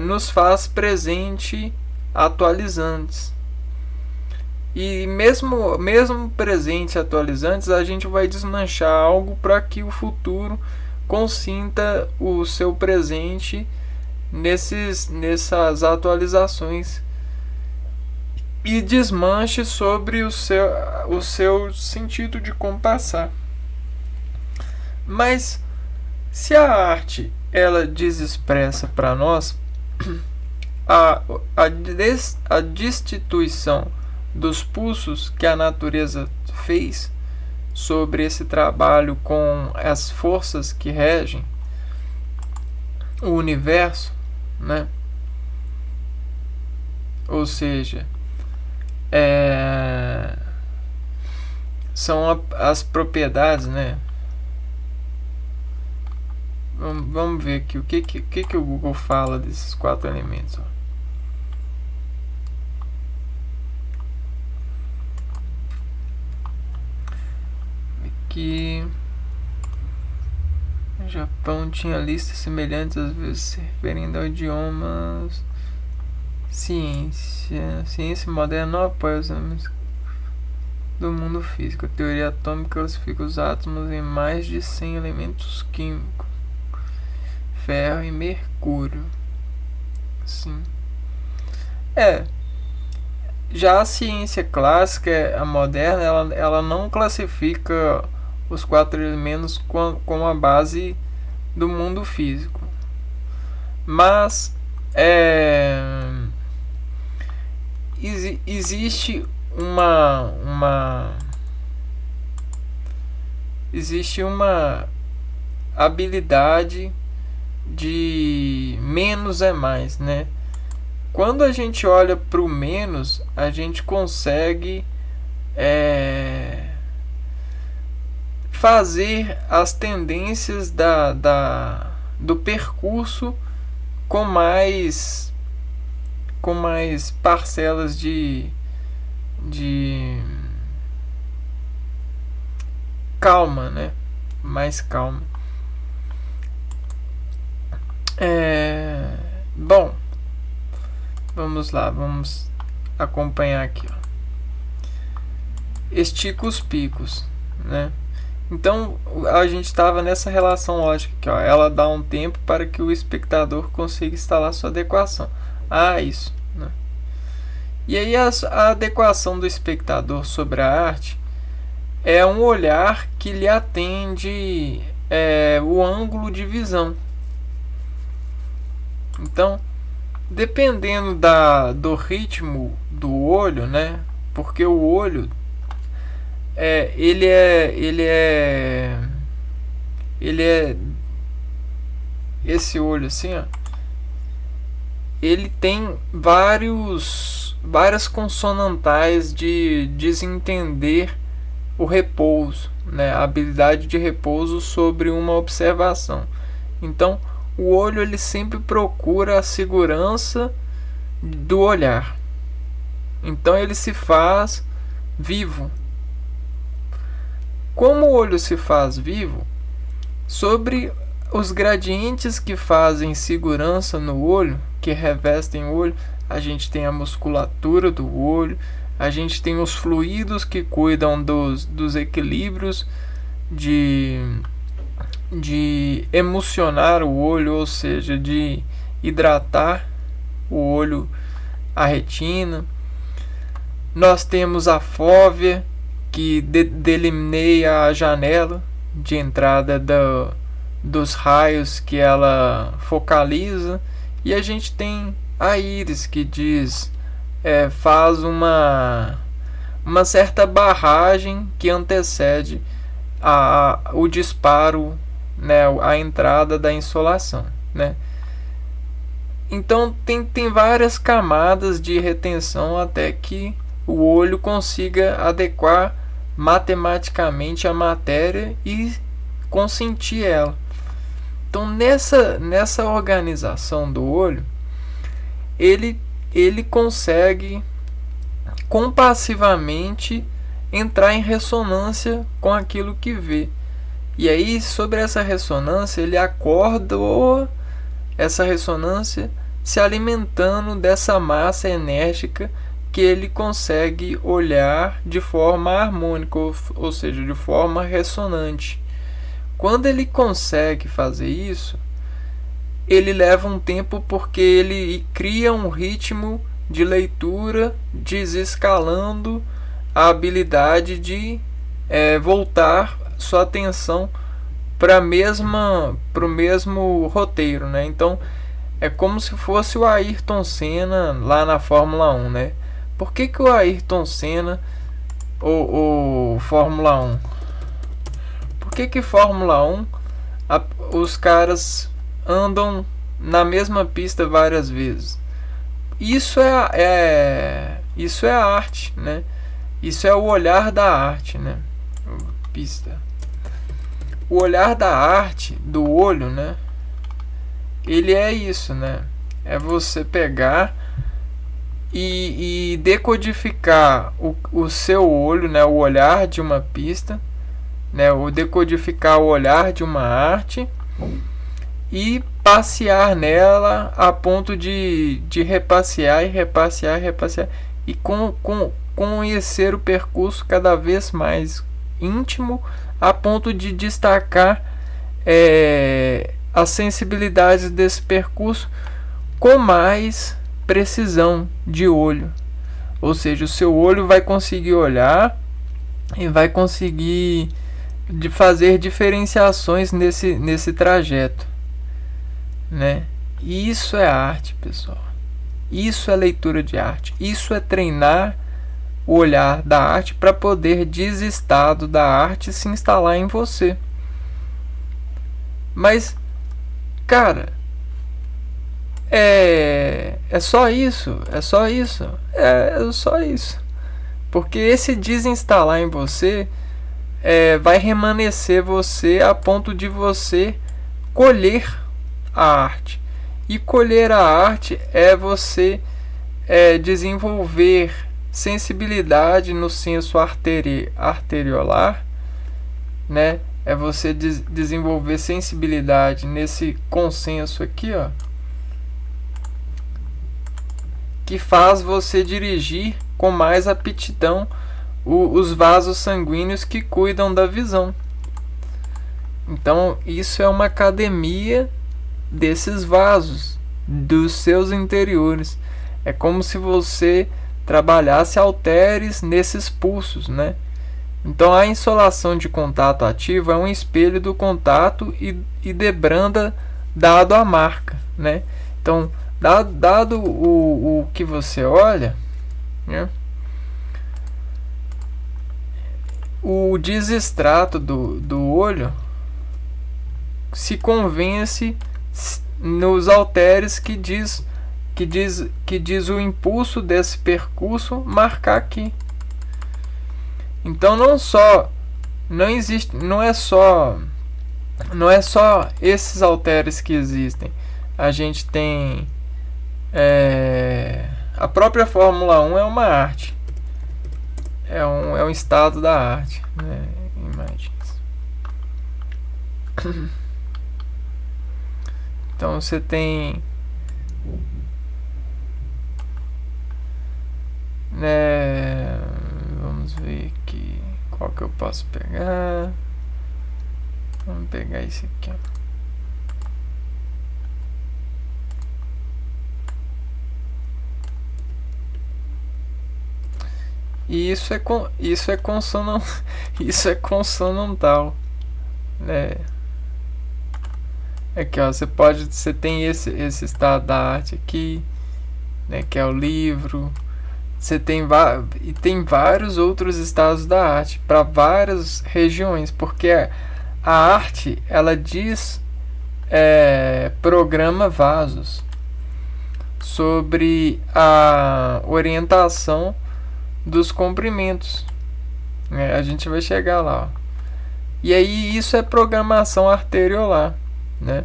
nos faz presente atualizantes, e mesmo presente atualizantes, a gente vai desmanchar algo para que o futuro consinta o seu presente nessas atualizações e desmanche sobre o seu sentido de como passar. Mas se a arte ela desexpressa para nós a destituição dos pulsos que a natureza fez sobre esse trabalho com as forças que regem o universo, né? Ou seja, são as propriedades, né? Vamos ver aqui o que o Google fala desses 4 elementos. Ó. Aqui, o Japão tinha listas semelhantes, às vezes se referindo a idiomas. Ciência moderna não apoia os do mundo físico. A teoria atômica classifica os átomos em mais de 100 elementos químicos. Ferro e mercúrio. Sim. Já a ciência clássica, a moderna, ela não classifica os 4 elementos com a base do mundo físico. Mas existe uma habilidade de menos é mais, né? Quando a gente olha para o menos, a gente consegue fazer as tendências do percurso com mais parcelas de calma, né? Mais calma. Bom, vamos lá, vamos acompanhar aqui. Estica os picos, né? Então a gente estava nessa relação lógica aqui, ó. Ela dá um tempo para que o espectador consiga instalar sua adequação. Isso, né? E aí a adequação do espectador sobre a arte é um olhar que lhe atende o ângulo de visão. Então, dependendo do ritmo do olho, né? Porque o olho ele é esse olho assim, ó, ele tem várias consonantais de desentender o repouso, né? A habilidade de repouso sobre uma observação. Então, o olho ele sempre procura a segurança do olhar. Então, ele se faz vivo. Como o olho se faz vivo, sobre os gradientes que fazem segurança no olho, que revestem o olho, a gente tem a musculatura do olho, a gente tem os fluidos que cuidam dos equilíbrios de emocionar o olho, ou seja, de hidratar o olho, a retina. Nós temos a fóvea, que delineia a janela de entrada dos raios que ela focaliza, e a gente tem a íris, que faz uma certa barragem que antecede o disparo, né, a entrada da insolação, né? Então tem várias camadas de retenção até que o olho consiga adequar matematicamente a matéria e consentir ela. Então nessa organização do olho, ele consegue compassivamente entrar em ressonância com aquilo que vê. E aí, sobre essa ressonância, ele acorda essa ressonância se alimentando dessa massa enérgica que ele consegue olhar de forma harmônica, ou seja, de forma ressonante. Quando ele consegue fazer isso, ele leva um tempo, porque ele cria um ritmo de leitura, desescalando a habilidade de voltar sua atenção para o mesmo roteiro, né? Então é como se fosse o Ayrton Senna lá na Fórmula 1, né? Por que o Ayrton Senna ou Fórmula 1? Por que Fórmula 1 os caras andam na mesma pista várias vezes? Isso é a arte, né? Isso é o olhar da arte, né? Pista. O olhar da arte, do olho, né? Ele é isso, né? É você pegar e decodificar o seu olho, né? O olhar de uma pista, né? O decodificar o olhar de uma arte e passear nela a ponto de repassear e repassear e repassear. E conhecer o percurso cada vez mais íntimo, a ponto de destacar as sensibilidades desse percurso com mais precisão de olho. Ou seja, o seu olho vai conseguir olhar e vai conseguir fazer diferenciações nesse trajeto, né? Isso é arte, pessoal. Isso é leitura de arte. Isso é treinar o olhar da arte para poder desestado da arte se instalar em você. Mas, cara, é só isso. É só isso. Porque esse desinstalar em você vai remanescer você a ponto de você colher a arte. E colher a arte é você desenvolver sensibilidade no senso arteriolar, né? É você desenvolver sensibilidade nesse consenso aqui, ó, que faz você dirigir com mais aptidão os vasos sanguíneos que cuidam da visão. Então, isso é uma academia desses vasos, dos seus interiores. É como se você trabalhasse halteres nesses pulsos, né? Então, a insolação de contato ativo é um espelho do contato e debranda dado a marca, né? Então, dado o que você olha, né? O desestrato do olho se convence nos halteres que diz o impulso desse percurso marcar aqui. Então não é só esses halteres que existem. A gente tem a própria Fórmula 1 é uma arte. É um estado da arte, né? Imagens. Então você tem, né, vamos ver aqui qual que eu posso pegar. Vamos pegar esse aqui, ó. E isso é consonantal, né? Aqui, ó, você tem esse estado da arte aqui, né, que é o livro. Você tem vários outros estados da arte para várias regiões, porque a arte, ela programa vasos sobre a orientação dos comprimentos, né? A gente vai chegar lá, ó. E aí isso é programação arteriolar, né?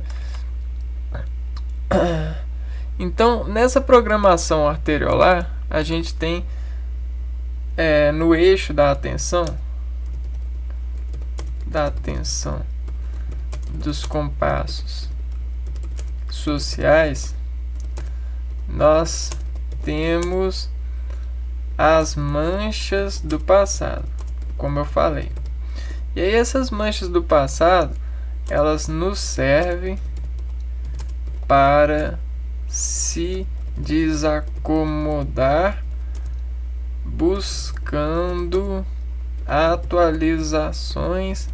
Então, nessa programação arteriolar, a gente tem no eixo da atenção dos compassos sociais, nós temos as manchas do passado, como eu falei. E aí essas manchas do passado, elas nos servem para se desacomodar, buscando atualizações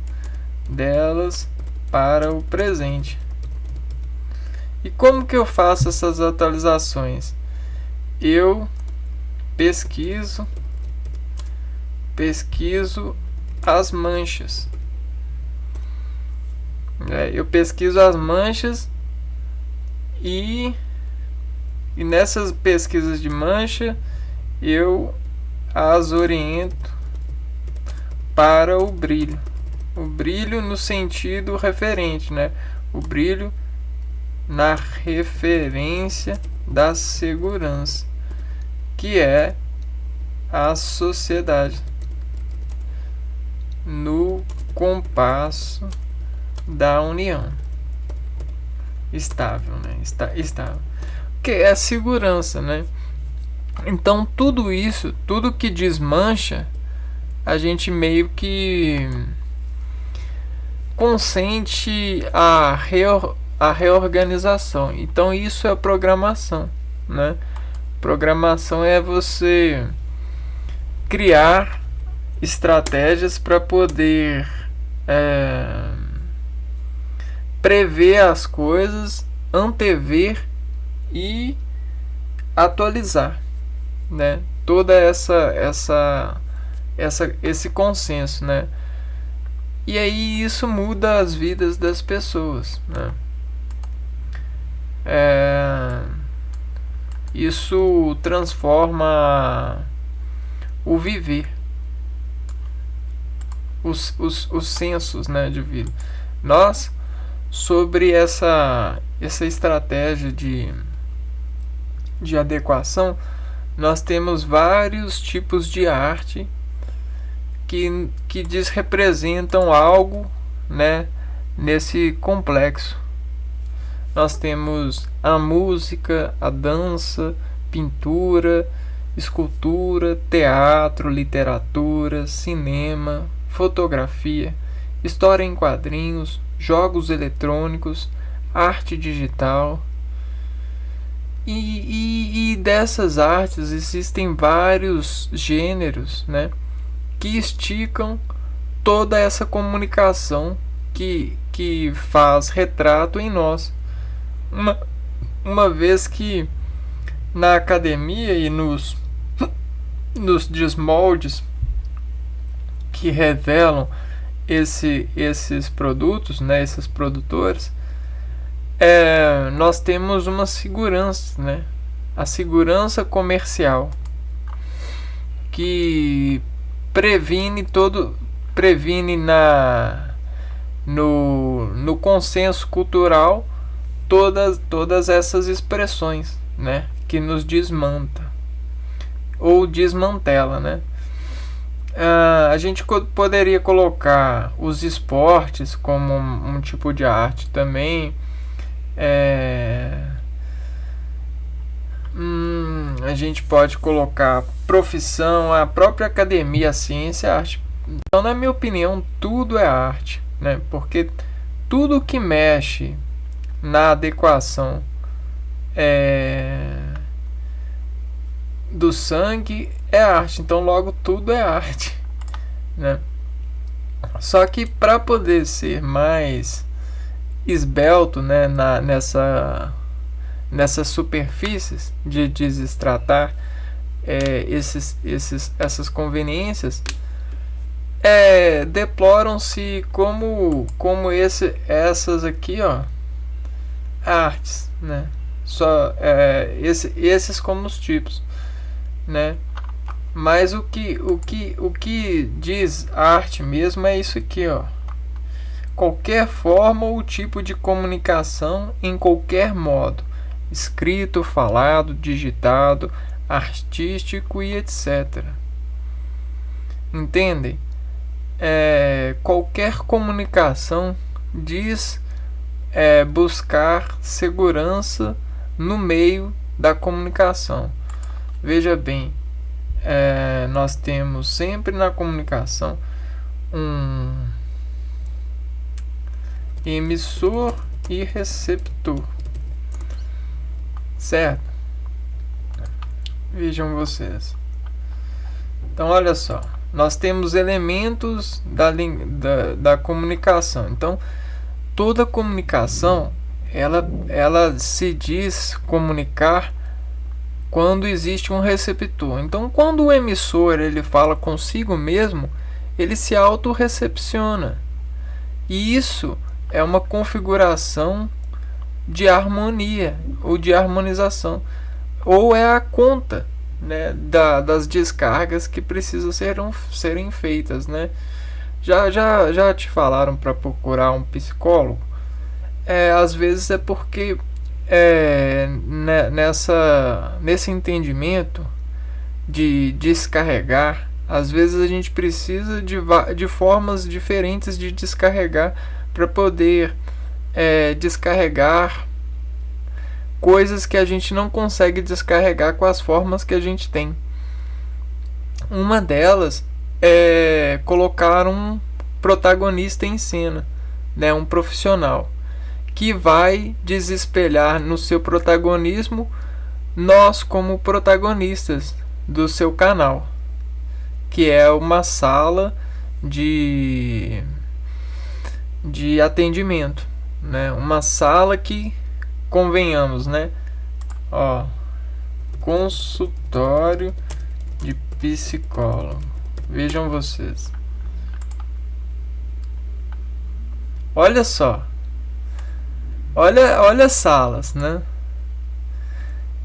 delas para o presente. E como que eu faço essas atualizações? Eu pesquiso as manchas. Eu pesquiso as manchas e nessas pesquisas de mancha eu as oriento para o brilho. O brilho no sentido referente, né? O brilho na referência da segurança, que é a sociedade, no compasso da união estável, né? Estável, que é a segurança, né? Então tudo isso, tudo que desmancha, a gente meio que consente a reorganização. Então isso é programação, né? Programação é você criar estratégias para poder prever as coisas, antever e atualizar, né? Toda esse consenso, né? E aí isso muda as vidas das pessoas, né? Isso transforma o viver, os sensos, né, de vida. Nós, sobre essa estratégia de adequação, nós temos vários tipos de arte que representam algo, né, nesse complexo. Nós temos a música, a dança, pintura, escultura, teatro, literatura, cinema, fotografia, história em quadrinhos, jogos eletrônicos, arte digital. E dessas artes existem vários gêneros, né, que esticam toda essa comunicação que faz retrato em nós. Uma vez que na academia e nos desmoldes que revelam esses produtos, né, esses produtores, nós temos uma segurança, né, a segurança comercial, que previne no consenso cultural todas essas expressões, né, que nos desmanta ou desmantela, né? A gente poderia colocar os esportes como um tipo de arte também. A gente pode colocar profissão, a própria academia, a ciência, a arte. Então, na minha opinião, tudo é arte, né? Porque tudo que mexe na adequação do sangue é arte. Então, logo, tudo é arte, né? Só que para poder ser mais esbelto, né, nessas superfícies de desestratar essas conveniências, deploram-se como essas aqui, ó, artes, né? Só esses como os tipos, né? Mas o que diz arte mesmo é isso aqui, ó. Qualquer forma ou tipo de comunicação em qualquer modo, escrito, falado, digitado, artístico e etc. Entendem? Qualquer comunicação diz buscar segurança no meio da comunicação. Veja bem, nós temos sempre na comunicação um emissor e receptor, certo? Vejam vocês. Então, olha só, nós temos elementos da comunicação. Então, toda comunicação ela se diz comunicar quando existe um receptor. Então, quando o emissor ele fala consigo mesmo, ele se autorrecepciona. E isso é uma configuração de harmonia ou de harmonização, ou é a conta, né, das descargas que precisam serem feitas, né? Já te falaram para procurar um psicólogo? Às vezes é porque nesse entendimento de descarregar, às vezes a gente precisa de formas diferentes de descarregar para poder descarregar coisas que a gente não consegue descarregar com as formas que a gente tem. Uma delas é colocar um protagonista em cena, né, um profissional, que vai desespelhar no seu protagonismo nós como protagonistas do seu canal, que é uma sala de atendimento, né? Uma sala que, convenhamos, né? Ó, consultório de psicólogo. Vejam vocês. Olha só. Olha as salas, né?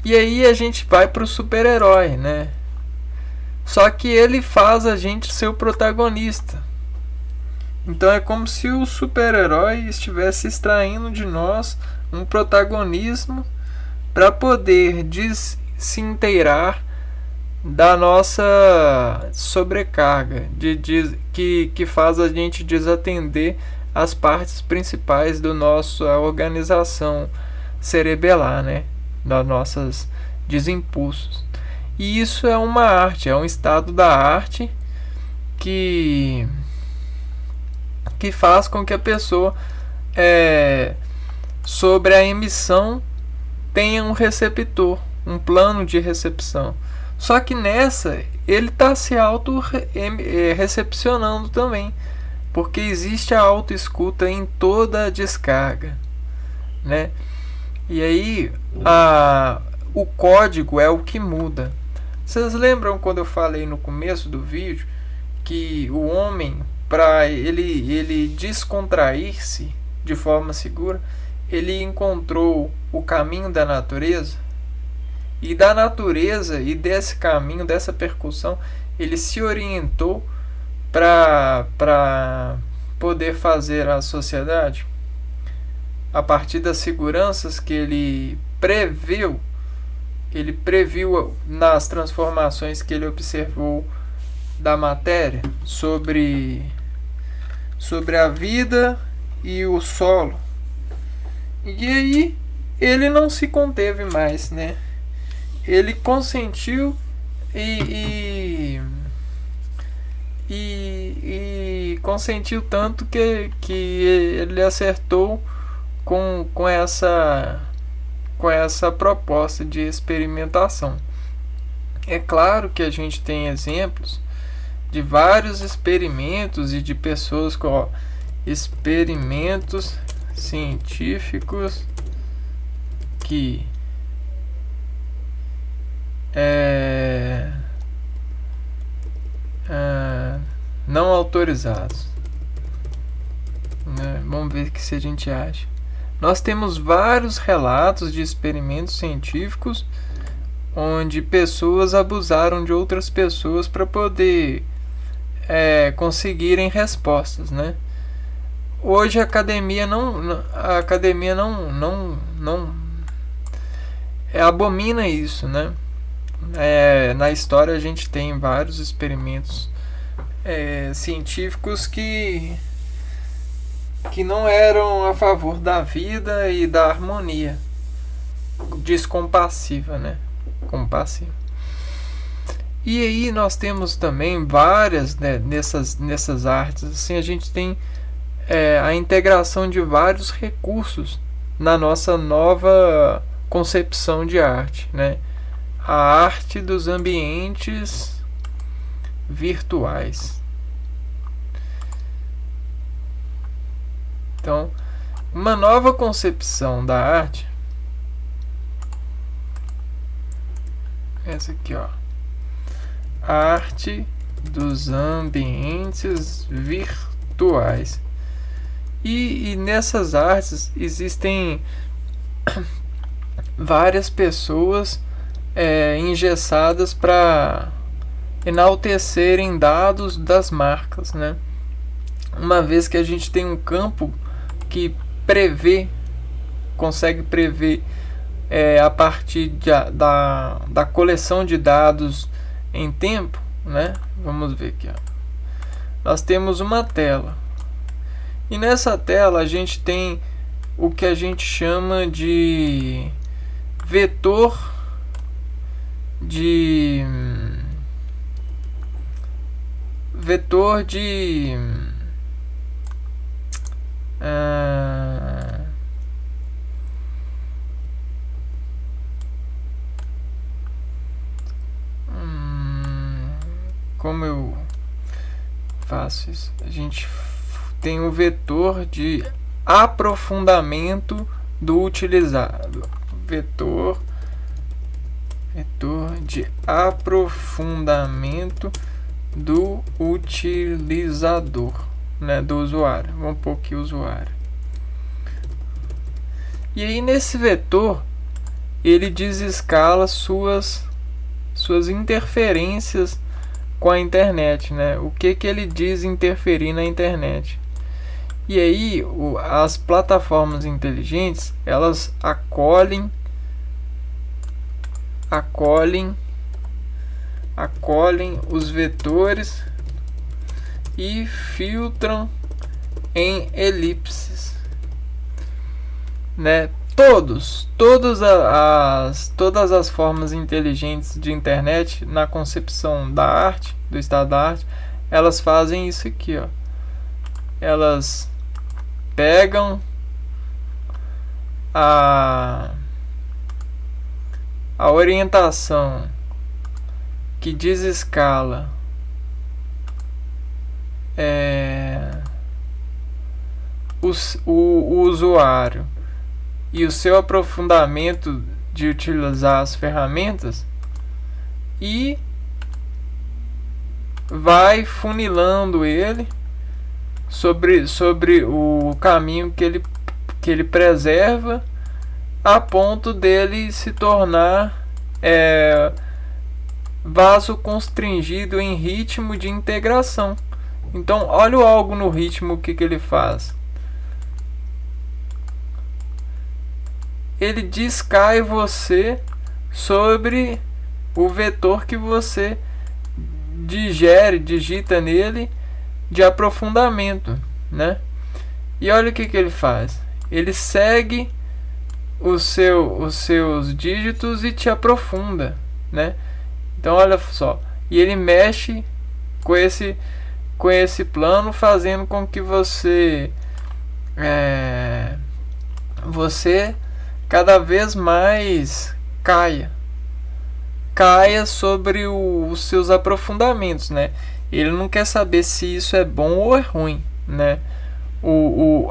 E aí a gente vai pro super-herói, né? Só que ele faz a gente ser o protagonista. Então é como se o super-herói estivesse extraindo de nós um protagonismo para poder se inteirar da nossa sobrecarga, que faz a gente desatender as partes principais da nossa organização cerebelar, né? Das nossas desimpulsos. E isso é uma arte, é um estado da arte que faz com que a pessoa, sobre a emissão, tenha um receptor, um plano de recepção. Só que nessa ele está se auto-recepcionando também, porque existe a autoescuta em toda a descarga, né? E aí o código é o que muda. Vocês lembram quando eu falei no começo do vídeo que o homem, para ele descontrair-se de forma segura, ele encontrou o caminho da natureza? E da natureza e desse caminho, dessa percussão, ele se orientou para poder fazer a sociedade a partir das seguranças que ele previu nas transformações que ele observou da matéria sobre a vida e o solo. E aí ele não se conteve mais, né? Ele consentiu e consentiu tanto que ele acertou com essa proposta de experimentação. É claro que a gente tem exemplos de vários experimentos e de pessoas com experimentos científicos que não autorizados, né? Vamos ver se a gente acha. Nós temos vários relatos de experimentos científicos onde pessoas abusaram de outras pessoas para poder conseguirem respostas, né? Hoje a academia não abomina isso, né? Na história a gente tem vários experimentos científicos que não eram a favor da vida e da harmonia descompassiva, né? Compassiva. E aí nós temos também várias, né, nessas artes, assim, a gente tem a integração de vários recursos na nossa nova concepção de arte, né? A arte dos ambientes virtuais. Então, uma nova concepção da arte, essa aqui, ó, a arte dos ambientes virtuais. E nessas artes existem várias pessoas engessadas para enaltecerem dados das marcas, né? Uma vez que a gente tem um campo que consegue prever a partir da coleção de dados em tempo, né? Vamos ver aqui, ó. Nós temos uma tela, e nessa tela a gente tem o que a gente chama de vetor de como eu faço isso? A gente tem o vetor de aprofundamento do utilizado. Vetor de aprofundamento do utilizador, né, do usuário. Vamos pôr aqui usuário. E aí nesse vetor ele desescala suas interferências com a internet, né? O que ele diz interferir na internet. E aí as plataformas inteligentes, elas acolhem os vetores e filtram em elipses, né? Todas as formas inteligentes de internet, na concepção da arte, do estado da arte, elas fazem isso aqui, ó. Elas pegam a orientação que desescala o usuário e o seu aprofundamento de utilizar as ferramentas, e vai funilando ele sobre o caminho que ele preserva, a ponto dele se tornar vaso constringido em ritmo de integração. Então, olha o algo no ritmo, o que ele faz. Ele descai você sobre o vetor que você digita nele de aprofundamento, né? E olha o que ele faz. Ele segue os seus dígitos e te aprofunda, né? Então olha só, e ele mexe com esse plano, fazendo com que você cada vez mais caia sobre os seus aprofundamentos, né? Ele não quer saber se isso é bom ou é ruim, né?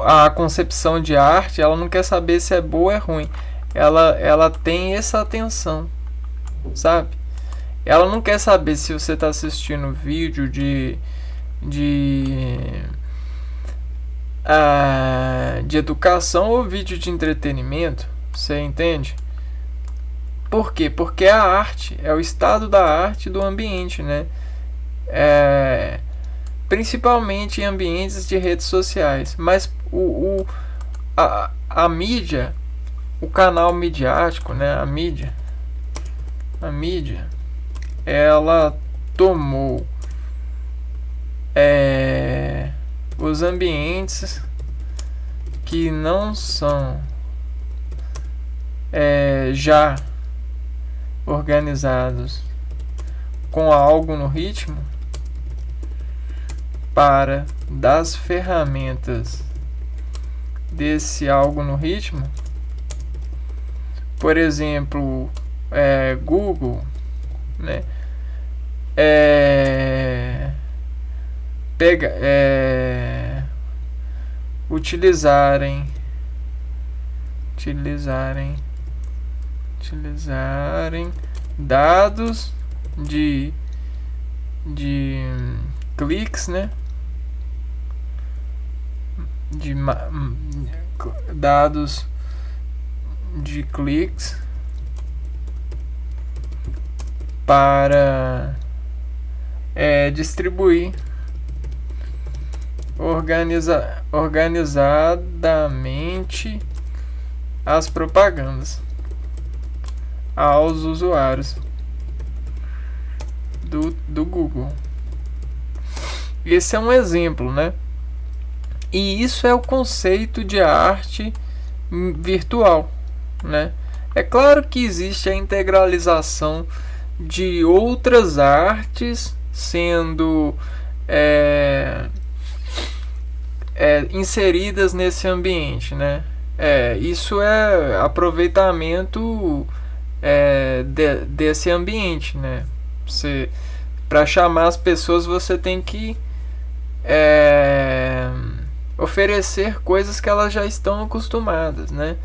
A concepção de arte, ela não quer saber se é boa ou é ruim. Ela tem essa atenção, sabe? Ela não quer saber se você está assistindo vídeo de educação ou vídeo de entretenimento. Você entende? Por quê? Porque a arte é o estado da arte do ambiente, né? Principalmente em ambientes de redes sociais. Mas a mídia, o canal midiático, né? A mídia, ela tomou os ambientes que não são já organizados com algo no ritmo, para das ferramentas desse algo no ritmo. Por exemplo, Google, né? Utilizarem dados de cliques, né? Dados de cliques para distribuir organizadamente as propagandas aos usuários do Google. Esse é um exemplo, né? E isso é o conceito de arte virtual, né? É claro que existe a integralização de outras artes sendo inseridas nesse ambiente, né? Isso é aproveitamento desse ambiente, né? Para chamar as pessoas, você tem que oferecer coisas que elas já estão acostumadas, né?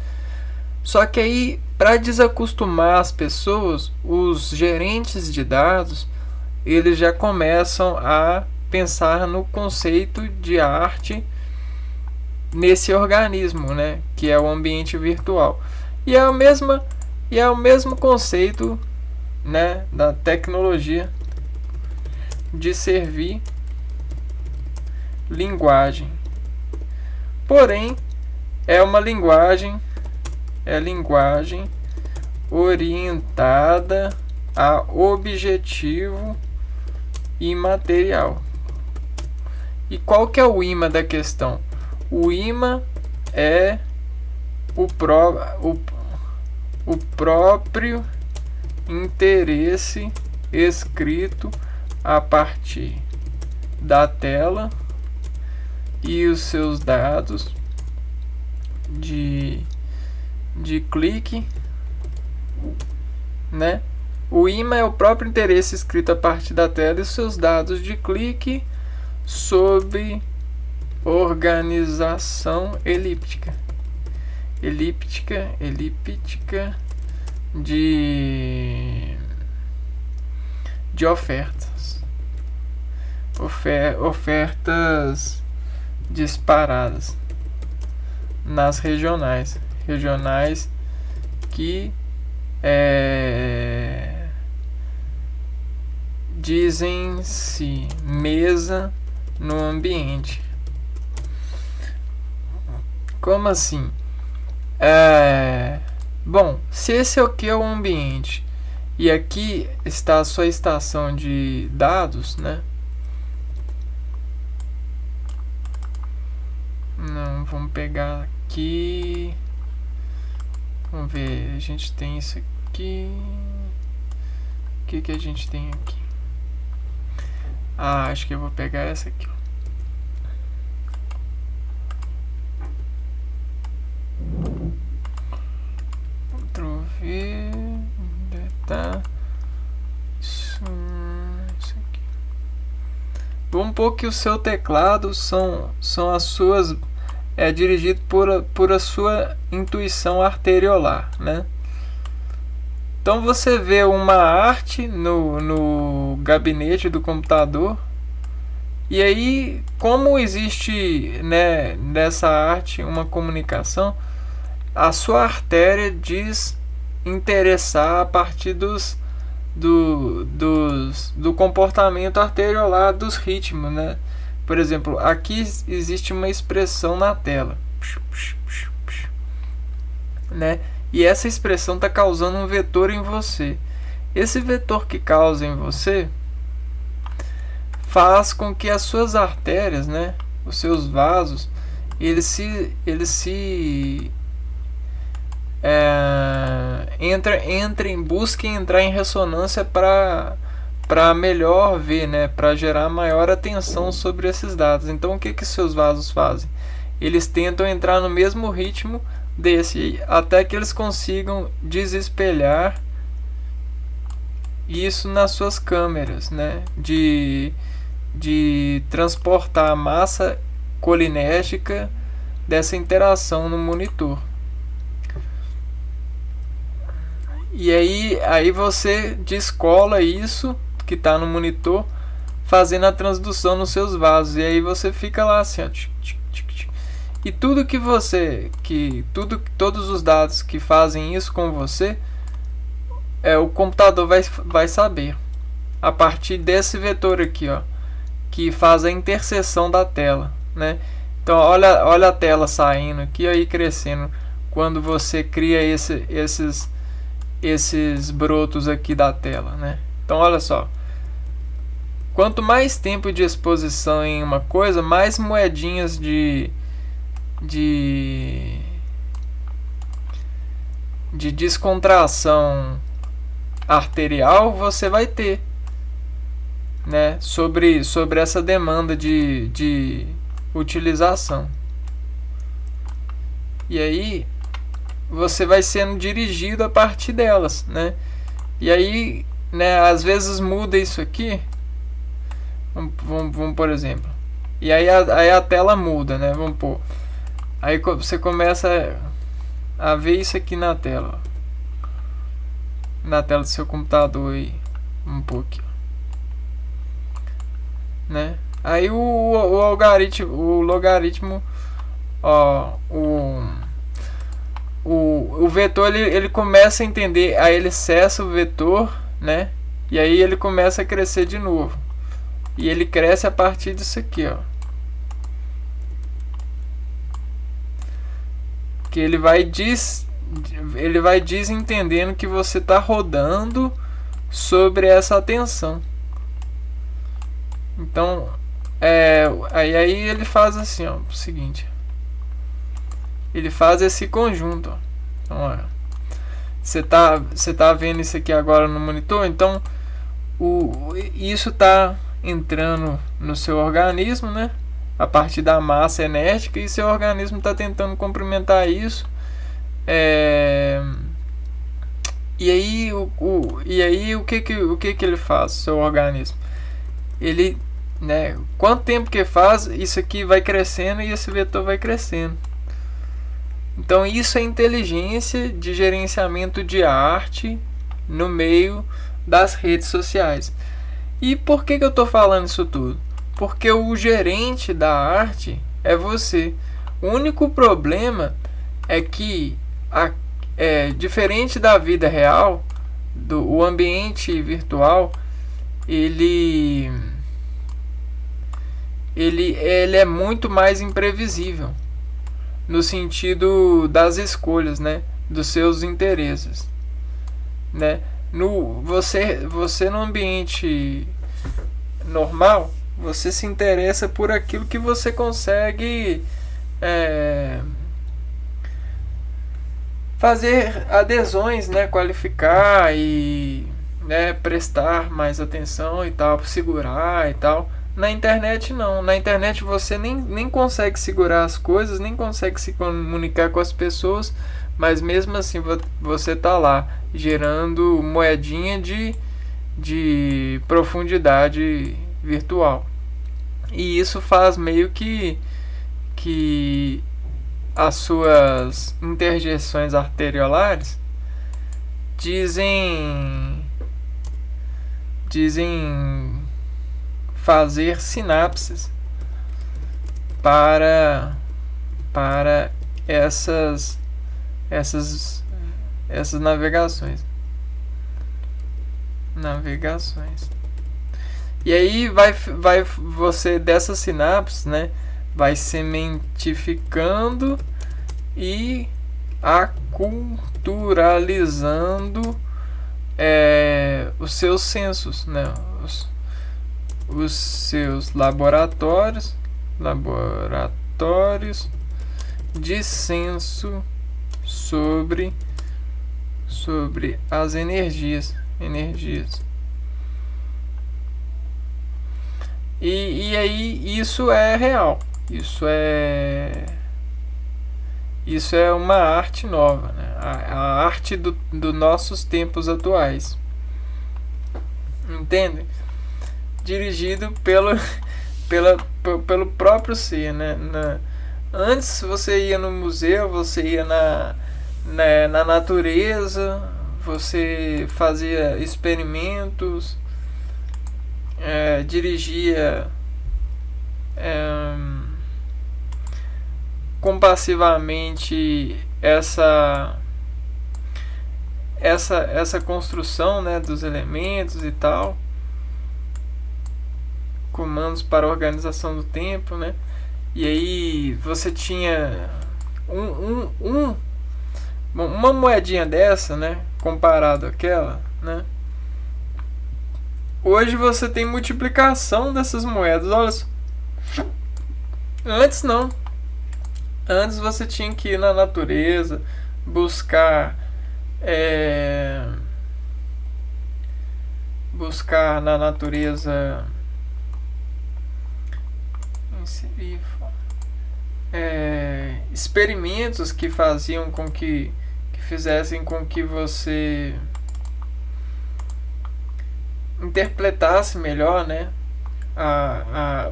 Só que aí, para desacostumar as pessoas, os gerentes de dados, eles já começam a pensar no conceito de arte nesse organismo, né, que é o ambiente virtual. E é o mesmo conceito, né, da tecnologia de servir linguagem. Porém, é uma linguagem orientada a objetivo imaterial. E qual que é o imã da questão? O imã é o próprio interesse escrito a partir da tela e os seus dados de clique, né? O imã é o próprio interesse escrito a partir da tela e seus dados de clique sob organização elíptica de ofertas disparadas nas regionais que dizem-se mesa no ambiente. Como assim? Bom, se esse aqui é o ambiente e aqui está a sua estação de dados, né? Não, vamos pegar aqui. Vamos ver, a gente tem isso aqui. O que a gente tem aqui? Acho que eu vou pegar essa aqui. Ctrl V, tá? Isso aqui. Vamos pôr que o seu teclado são as suas dirigido por a sua intuição arteriolar, né? Então você vê uma arte no gabinete do computador, e aí, como existe, né, nessa arte uma comunicação, a sua artéria diz interessar a partir do comportamento arteriolar dos ritmos, né? Por exemplo, aqui existe uma expressão na tela, né? E essa expressão está causando um vetor em você. Esse vetor que causa em você faz com que as suas artérias, né, os seus vasos, busquem entrar em ressonância para melhor ver, né, para gerar maior atenção sobre esses dados. Então, o que seus vasos fazem? Eles tentam entrar no mesmo ritmo desse, até que eles consigam desespelhar isso nas suas câmeras, né, de transportar a massa colinérgica dessa interação no monitor. E aí você descola isso que está no monitor, fazendo a transdução nos seus vasos, e aí você fica lá assim, ó, e tudo que todos os dados que fazem isso com você, o computador vai saber a partir desse vetor aqui, ó, que faz a interseção da tela, né? Então olha a tela saindo aqui, aí crescendo quando você cria esses brotos aqui da tela, né? Então olha só, quanto mais tempo de exposição em uma coisa, mais moedinhas de descontração arterial você vai ter, né, sobre essa demanda de utilização. E aí você vai sendo dirigido a partir delas, né? E aí, né, às vezes muda isso aqui. Vamos por exemplo. E aí a tela muda, né? Vamos pôr. Aí você começa a ver isso aqui na tela. Na tela do seu computador aí. Um pouco. Né? Aí o logaritmo, ó, o vetor ele começa a entender, aí ele cessa o vetor, né? E aí ele começa a crescer de novo. E ele cresce a partir disso aqui, ó. Que ele vai desentendendo que você está rodando sobre essa tensão. Então, aí ele faz assim, ó, o seguinte. Ele faz esse conjunto, ó. Então, ó, você tá vendo isso aqui agora no monitor, então isso tá entrando no seu organismo, né? A partir da massa enérgica, e seu organismo está tentando complementar isso. E aí o que ele faz, seu organismo? Ele, né, quanto tempo que faz, isso aqui vai crescendo e esse vetor vai crescendo. Então isso é inteligência de gerenciamento de arte no meio das redes sociais. E por que eu estou falando isso tudo? Porque o gerente da arte é você. O único problema é que, diferente da vida real, o ambiente virtual, ele é muito mais imprevisível, no sentido das escolhas, né, dos seus interesses, né? Você no ambiente normal, você se interessa por aquilo que você consegue fazer adesões, né, qualificar e, né, prestar mais atenção e tal, segurar e tal. Na internet não. Na internet você nem consegue segurar as coisas, nem consegue se comunicar com as pessoas, mas mesmo assim você tá lá gerando moedinha de profundidade virtual. E isso faz meio que as suas interjeções arteriolares dizem fazer sinapses para essas navegações. E aí vai você dessas sinapses, né, vai sementificando e aculturalizando os seus sensos, né, os seus laboratórios de senso sobre as energias. E aí isso é real. Isso é uma arte nova, né? A arte dos nossos tempos atuais. Entende? Dirigido pelo próprio ser, né? Antes você ia no museu, você ia na natureza, você fazia experimentos, dirigia compassivamente essa construção, né, dos elementos e tal, comandos para a organização do tempo, né? E aí você tinha uma moedinha dessa, né, comparado àquela, né? Hoje você tem multiplicação dessas moedas, olha só. Antes não. Antes você tinha que ir na natureza, buscar buscar na natureza experimentos que faziam com que fizessem com que você interpretasse melhor, né,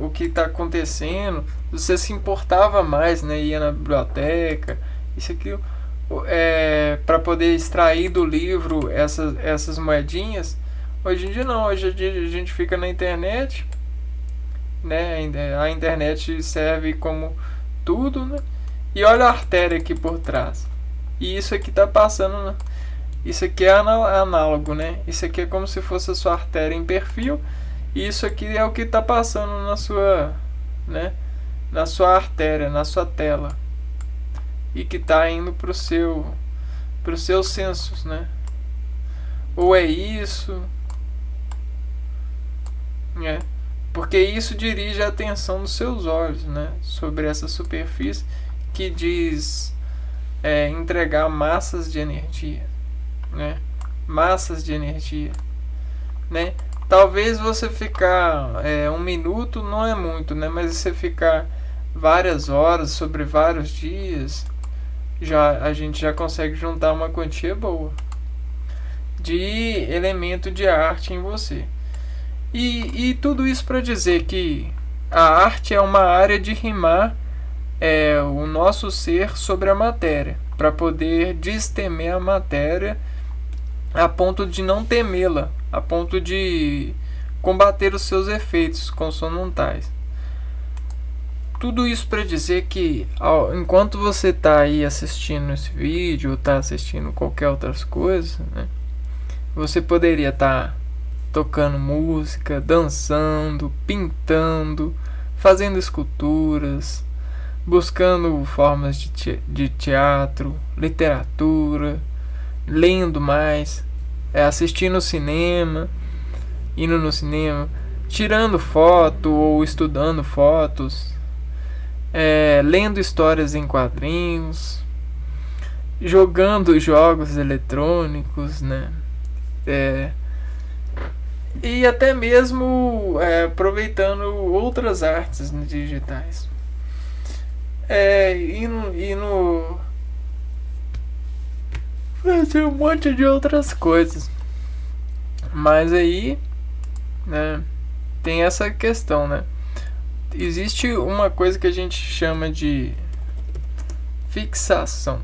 o que está acontecendo. Você se importava mais, né, ia na biblioteca, isso aqui, para poder extrair do livro essas moedinhas. Hoje em dia não, hoje em dia a gente fica na internet, né, a internet serve como tudo, né, e olha a artéria aqui por trás, e isso aqui está passando, né? Isso aqui é análogo, né? Isso aqui é como se fosse a sua artéria em perfil. E isso aqui é o que está passando na sua, né? Na sua artéria, na sua tela. E que está indo para os seus sensos, né? Ou é isso, né? Porque isso dirige a atenção dos seus olhos, né? Sobre essa superfície que diz entregar massas de energia. Né? Massas de energia, né? Talvez você ficar 1 minuto não é muito, né? Mas você ficar várias horas sobre vários dias, a gente já consegue juntar uma quantia boa de elemento de arte em você. E tudo isso para dizer que a arte é uma área de rimar o nosso ser sobre a matéria, para poder destemer a matéria a ponto de não temê-la, a ponto de combater os seus efeitos consonantais. Tudo isso para dizer que enquanto você está aí assistindo esse vídeo ou está assistindo qualquer outras coisas, né, você poderia estar tocando música, dançando, pintando, fazendo esculturas, buscando formas de teatro, literatura, lendo mais, assistindo cinema, indo no cinema, tirando foto ou estudando fotos, lendo histórias em quadrinhos, jogando jogos eletrônicos, né? E até mesmo aproveitando outras artes digitais. Fazer um monte de outras coisas. Mas aí, né, tem essa questão, né? Existe uma coisa que a gente chama de fixação.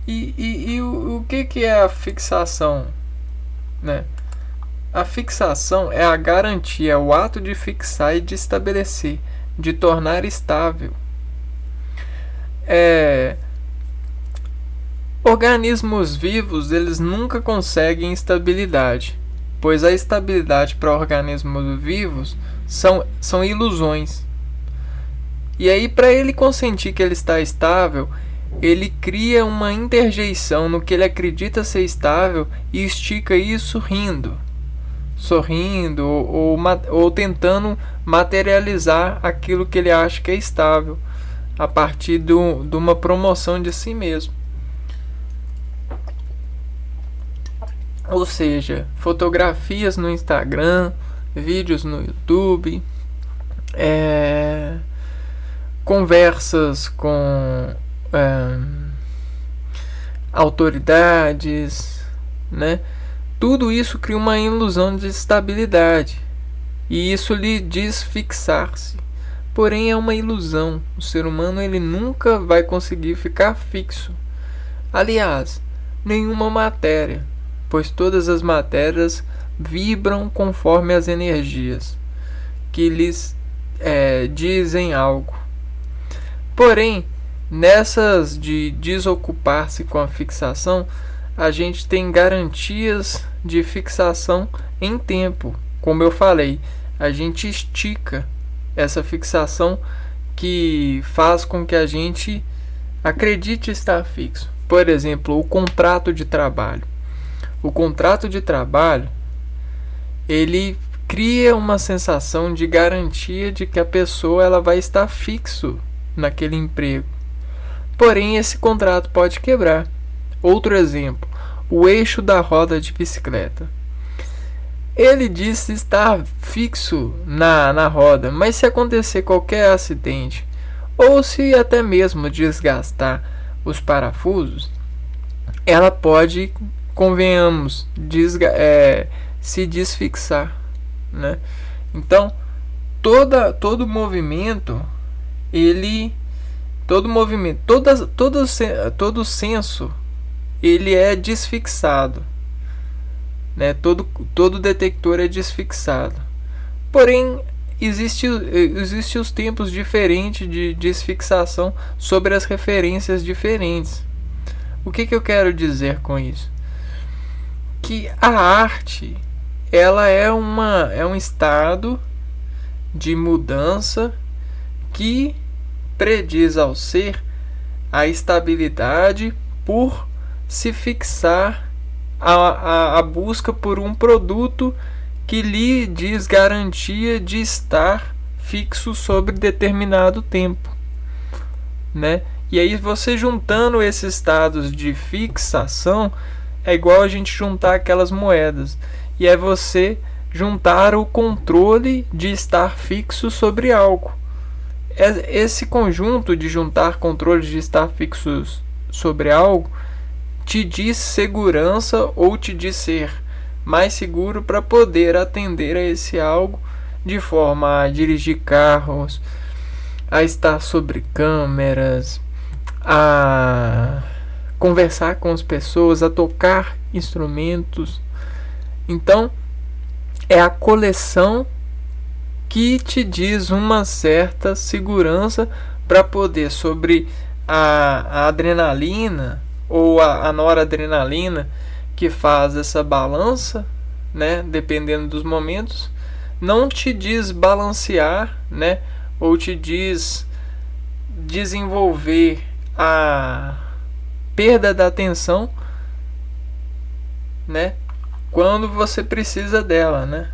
E o que é a fixação, né? A fixação é a garantia, o ato de fixar e de estabelecer, de tornar estável. Organismos vivos, eles nunca conseguem estabilidade, pois a estabilidade para organismos vivos são ilusões. E aí, para ele consentir que ele está estável, ele cria uma interjeição no que ele acredita ser estável e estica isso sorrindo ou tentando materializar aquilo que ele acha que é estável a partir de uma promoção de si mesmo. Ou seja, fotografias no Instagram, vídeos no YouTube, conversas com autoridades, né? Tudo isso cria uma ilusão de estabilidade e isso lhe diz fixar-se. Porém, é uma ilusão. O ser humano ele nunca vai conseguir ficar fixo. Aliás, nenhuma matéria, pois todas as matérias vibram conforme as energias que lhes dizem algo. Porém, nessas de desocupar-se com a fixação, a gente tem garantias de fixação em tempo. Como eu falei, a gente estica essa fixação que faz com que a gente acredite estar fixo. Por exemplo, o contrato de trabalho. O contrato de trabalho, ele cria uma sensação de garantia de que a pessoa ela vai estar fixo naquele emprego. Porém, esse contrato pode quebrar. Outro exemplo, o eixo da roda de bicicleta. Ele diz estar fixo na roda, mas se acontecer qualquer acidente, ou se até mesmo desgastar os parafusos, ela pode, convenhamos, se desfixar, né? Então, todo movimento, todo senso, ele é desfixado, né? Todo detector é desfixado. Porém, existe os tempos diferentes de desfixação sobre as referências diferentes. O que eu quero dizer com isso? Que a arte, ela é um estado de mudança que prediz ao ser a estabilidade por se fixar a busca por um produto que lhe diz garantia de estar fixo sobre determinado tempo, né? E aí você juntando esses estados de fixação é igual a gente juntar aquelas moedas, e é você juntar o controle de estar fixo sobre algo. Esse conjunto de juntar controles de estar fixos sobre algo te diz segurança ou te diz ser mais seguro para poder atender a esse algo, de forma a dirigir carros, a estar sobre câmeras, a conversar com as pessoas, a tocar instrumentos. Então, é a coleção que te diz uma certa segurança para poder, sobre a adrenalina ou a noradrenalina, que faz essa balança, né, dependendo dos momentos, não te diz balancear, né, ou te diz desenvolver a perda da atenção, né, quando você precisa dela, né?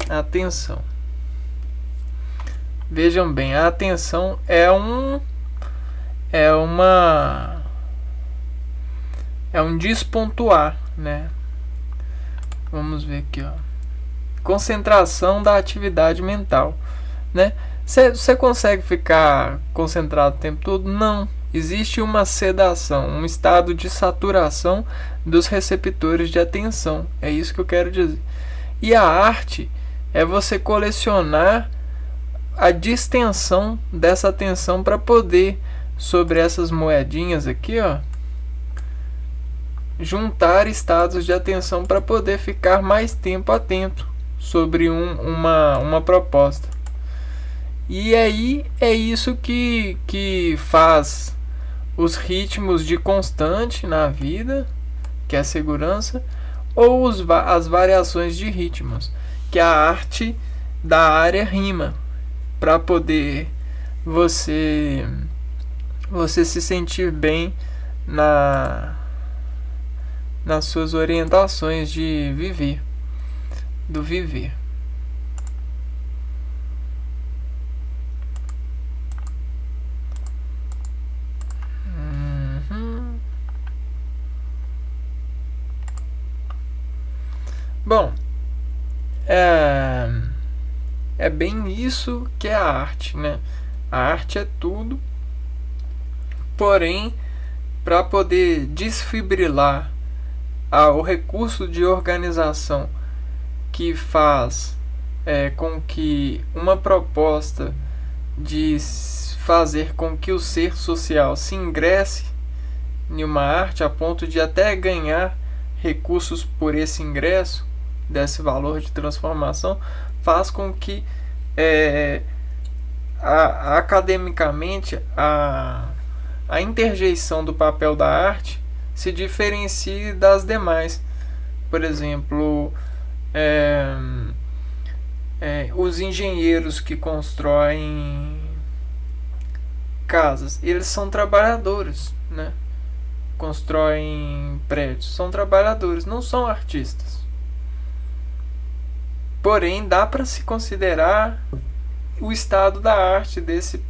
Atenção. Vejam bem, a atenção é um despontuar, né? Vamos ver aqui, ó. Concentração da atividade mental, né? Você consegue ficar concentrado o tempo todo? Não. Existe uma sedação, um estado de saturação dos receptores de atenção. É isso que eu quero dizer. E a arte é você colecionar a distensão dessa atenção para poder, sobre essas moedinhas aqui, ó, juntar estados de atenção para poder ficar mais tempo atento sobre uma proposta. E aí é isso que faz os ritmos de constante na vida, que é a segurança, ou as variações de ritmos, que é a arte da área rima, para poder você se sentir bem nas suas orientações de viver, do viver. Bom, é bem isso que é a arte, né? A arte é tudo, porém, para poder desfibrilar o recurso de organização que faz com que uma proposta de fazer com que o ser social se ingresse em uma arte a ponto de até ganhar recursos por esse ingresso, desse valor de transformação, faz com que academicamente a interjeição do papel da arte se diferencie das demais. Por exemplo, os engenheiros que constroem casas, eles são trabalhadores, né? Constroem prédios, são trabalhadores, não são artistas. Porém, dá para se considerar o estado da arte desse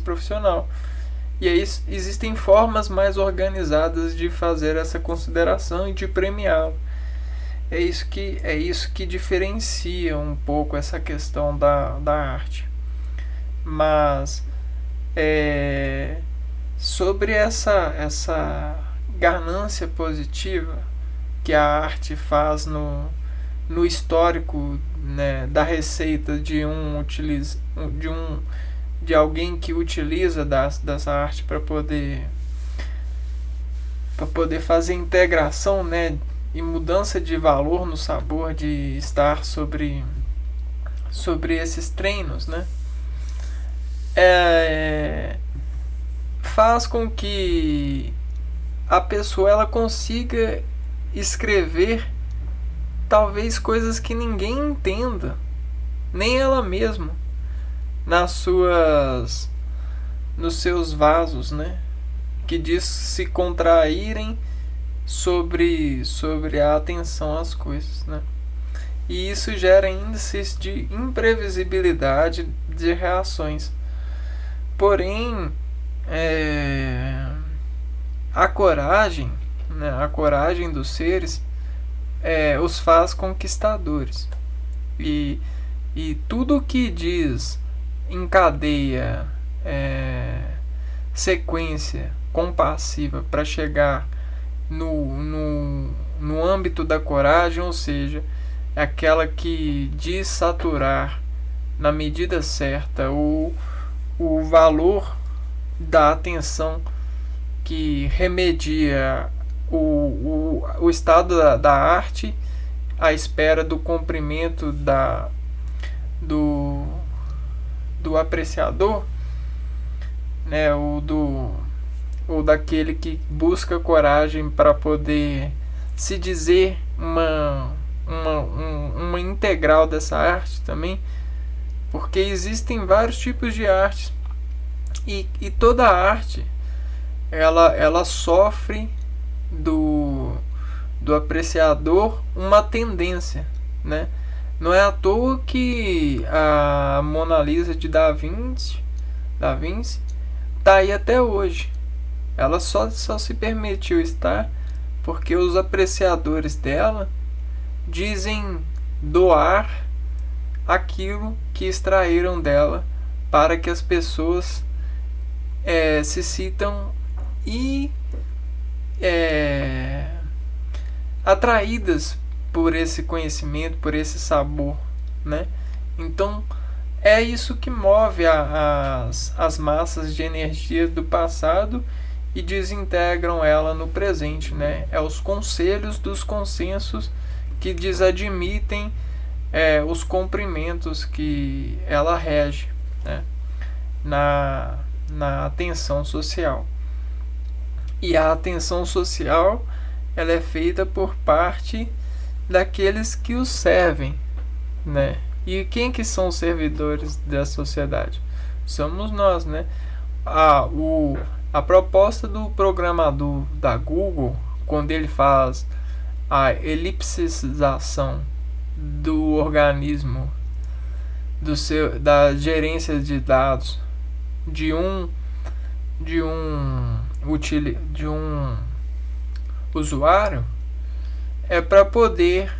profissional. E aí existem formas mais organizadas de fazer essa consideração e de premiá-lo. É isso que diferencia um pouco essa questão da arte. Mas sobre essa ganância positiva que a arte faz no histórico, né, da receita de alguém que utiliza dessa arte para poder fazer integração, né, e mudança de valor no sabor de estar sobre esses treinos, né, faz com que a pessoa ela consiga escrever talvez coisas que ninguém entenda, nem ela mesma, nos seus vasos, né, que diz se contraírem sobre a atenção às coisas, né? E isso gera índices de imprevisibilidade de reações. Porém, a coragem, né, a coragem dos seres os faz conquistadores. E tudo que diz encadeia sequência compassiva para chegar no âmbito da coragem, ou seja, aquela que diz saturar na medida certa o valor da atenção que remedia o estado da arte à espera do cumprimento do apreciador, né, ou daquele que busca coragem para poder se dizer uma integral dessa arte também, porque existem vários tipos de arte e toda arte ela sofre do apreciador uma tendência, né? Não é à toa que a Mona Lisa de Da Vinci está aí até hoje. Ela só se permitiu estar porque os apreciadores dela dizem doar aquilo que extraíram dela para que as pessoas se sintam atraídas por esse conhecimento, por esse sabor, né? Então é isso que move as massas de energia do passado e desintegram ela no presente, né? É os conselhos dos consensos que desadmitem os comprimentos que ela rege, né, na atenção social. E a atenção social ela é feita por parte daqueles que os servem, né? E quem que são os servidores da sociedade? Somos nós, né? A proposta do programador da Google, quando ele faz a elipsização do organismo, da gerência de dados de um usuário, é para poder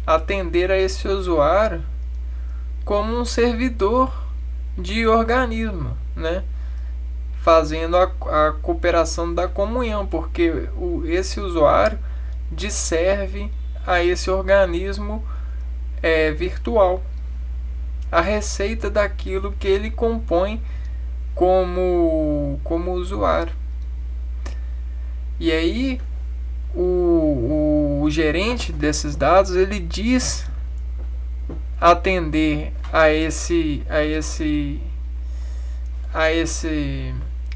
atender a esse usuário como um servidor de organismo, né? Fazendo a cooperação da comunhão, porque esse usuário serve a esse organismo virtual a receita daquilo que ele compõe como usuário. E aí o gerente desses dados ele diz atender a esse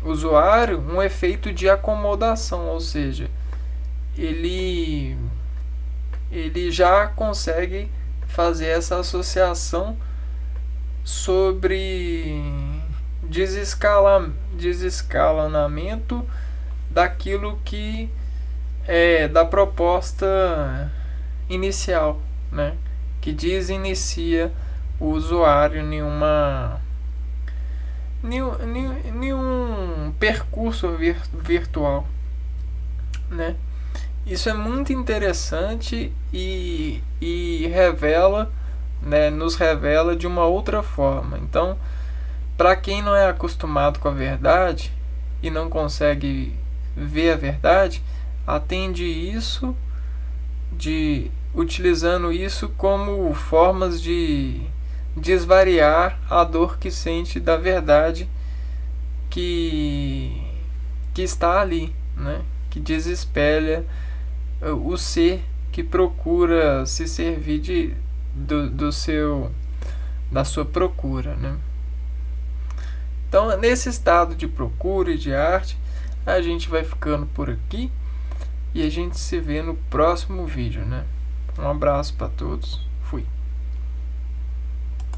usuário um efeito de acomodação, ou seja, ele já consegue fazer essa associação sobre desescalonamento daquilo que é da proposta inicial, né? Que inicia o usuário nenhum percurso virtual, né? Isso é muito interessante e revela, né, nos revela de uma outra forma. Então, para quem não é acostumado com a verdade e não consegue ver a verdade, atende isso utilizando isso como formas de desvariar a dor que sente da verdade que, que está ali, né? Que desespelha o ser que procura se servir da sua procura, né? Então, nesse estado de procura e de arte, a gente vai ficando por aqui e a gente se vê no próximo vídeo, né? Um abraço para todos.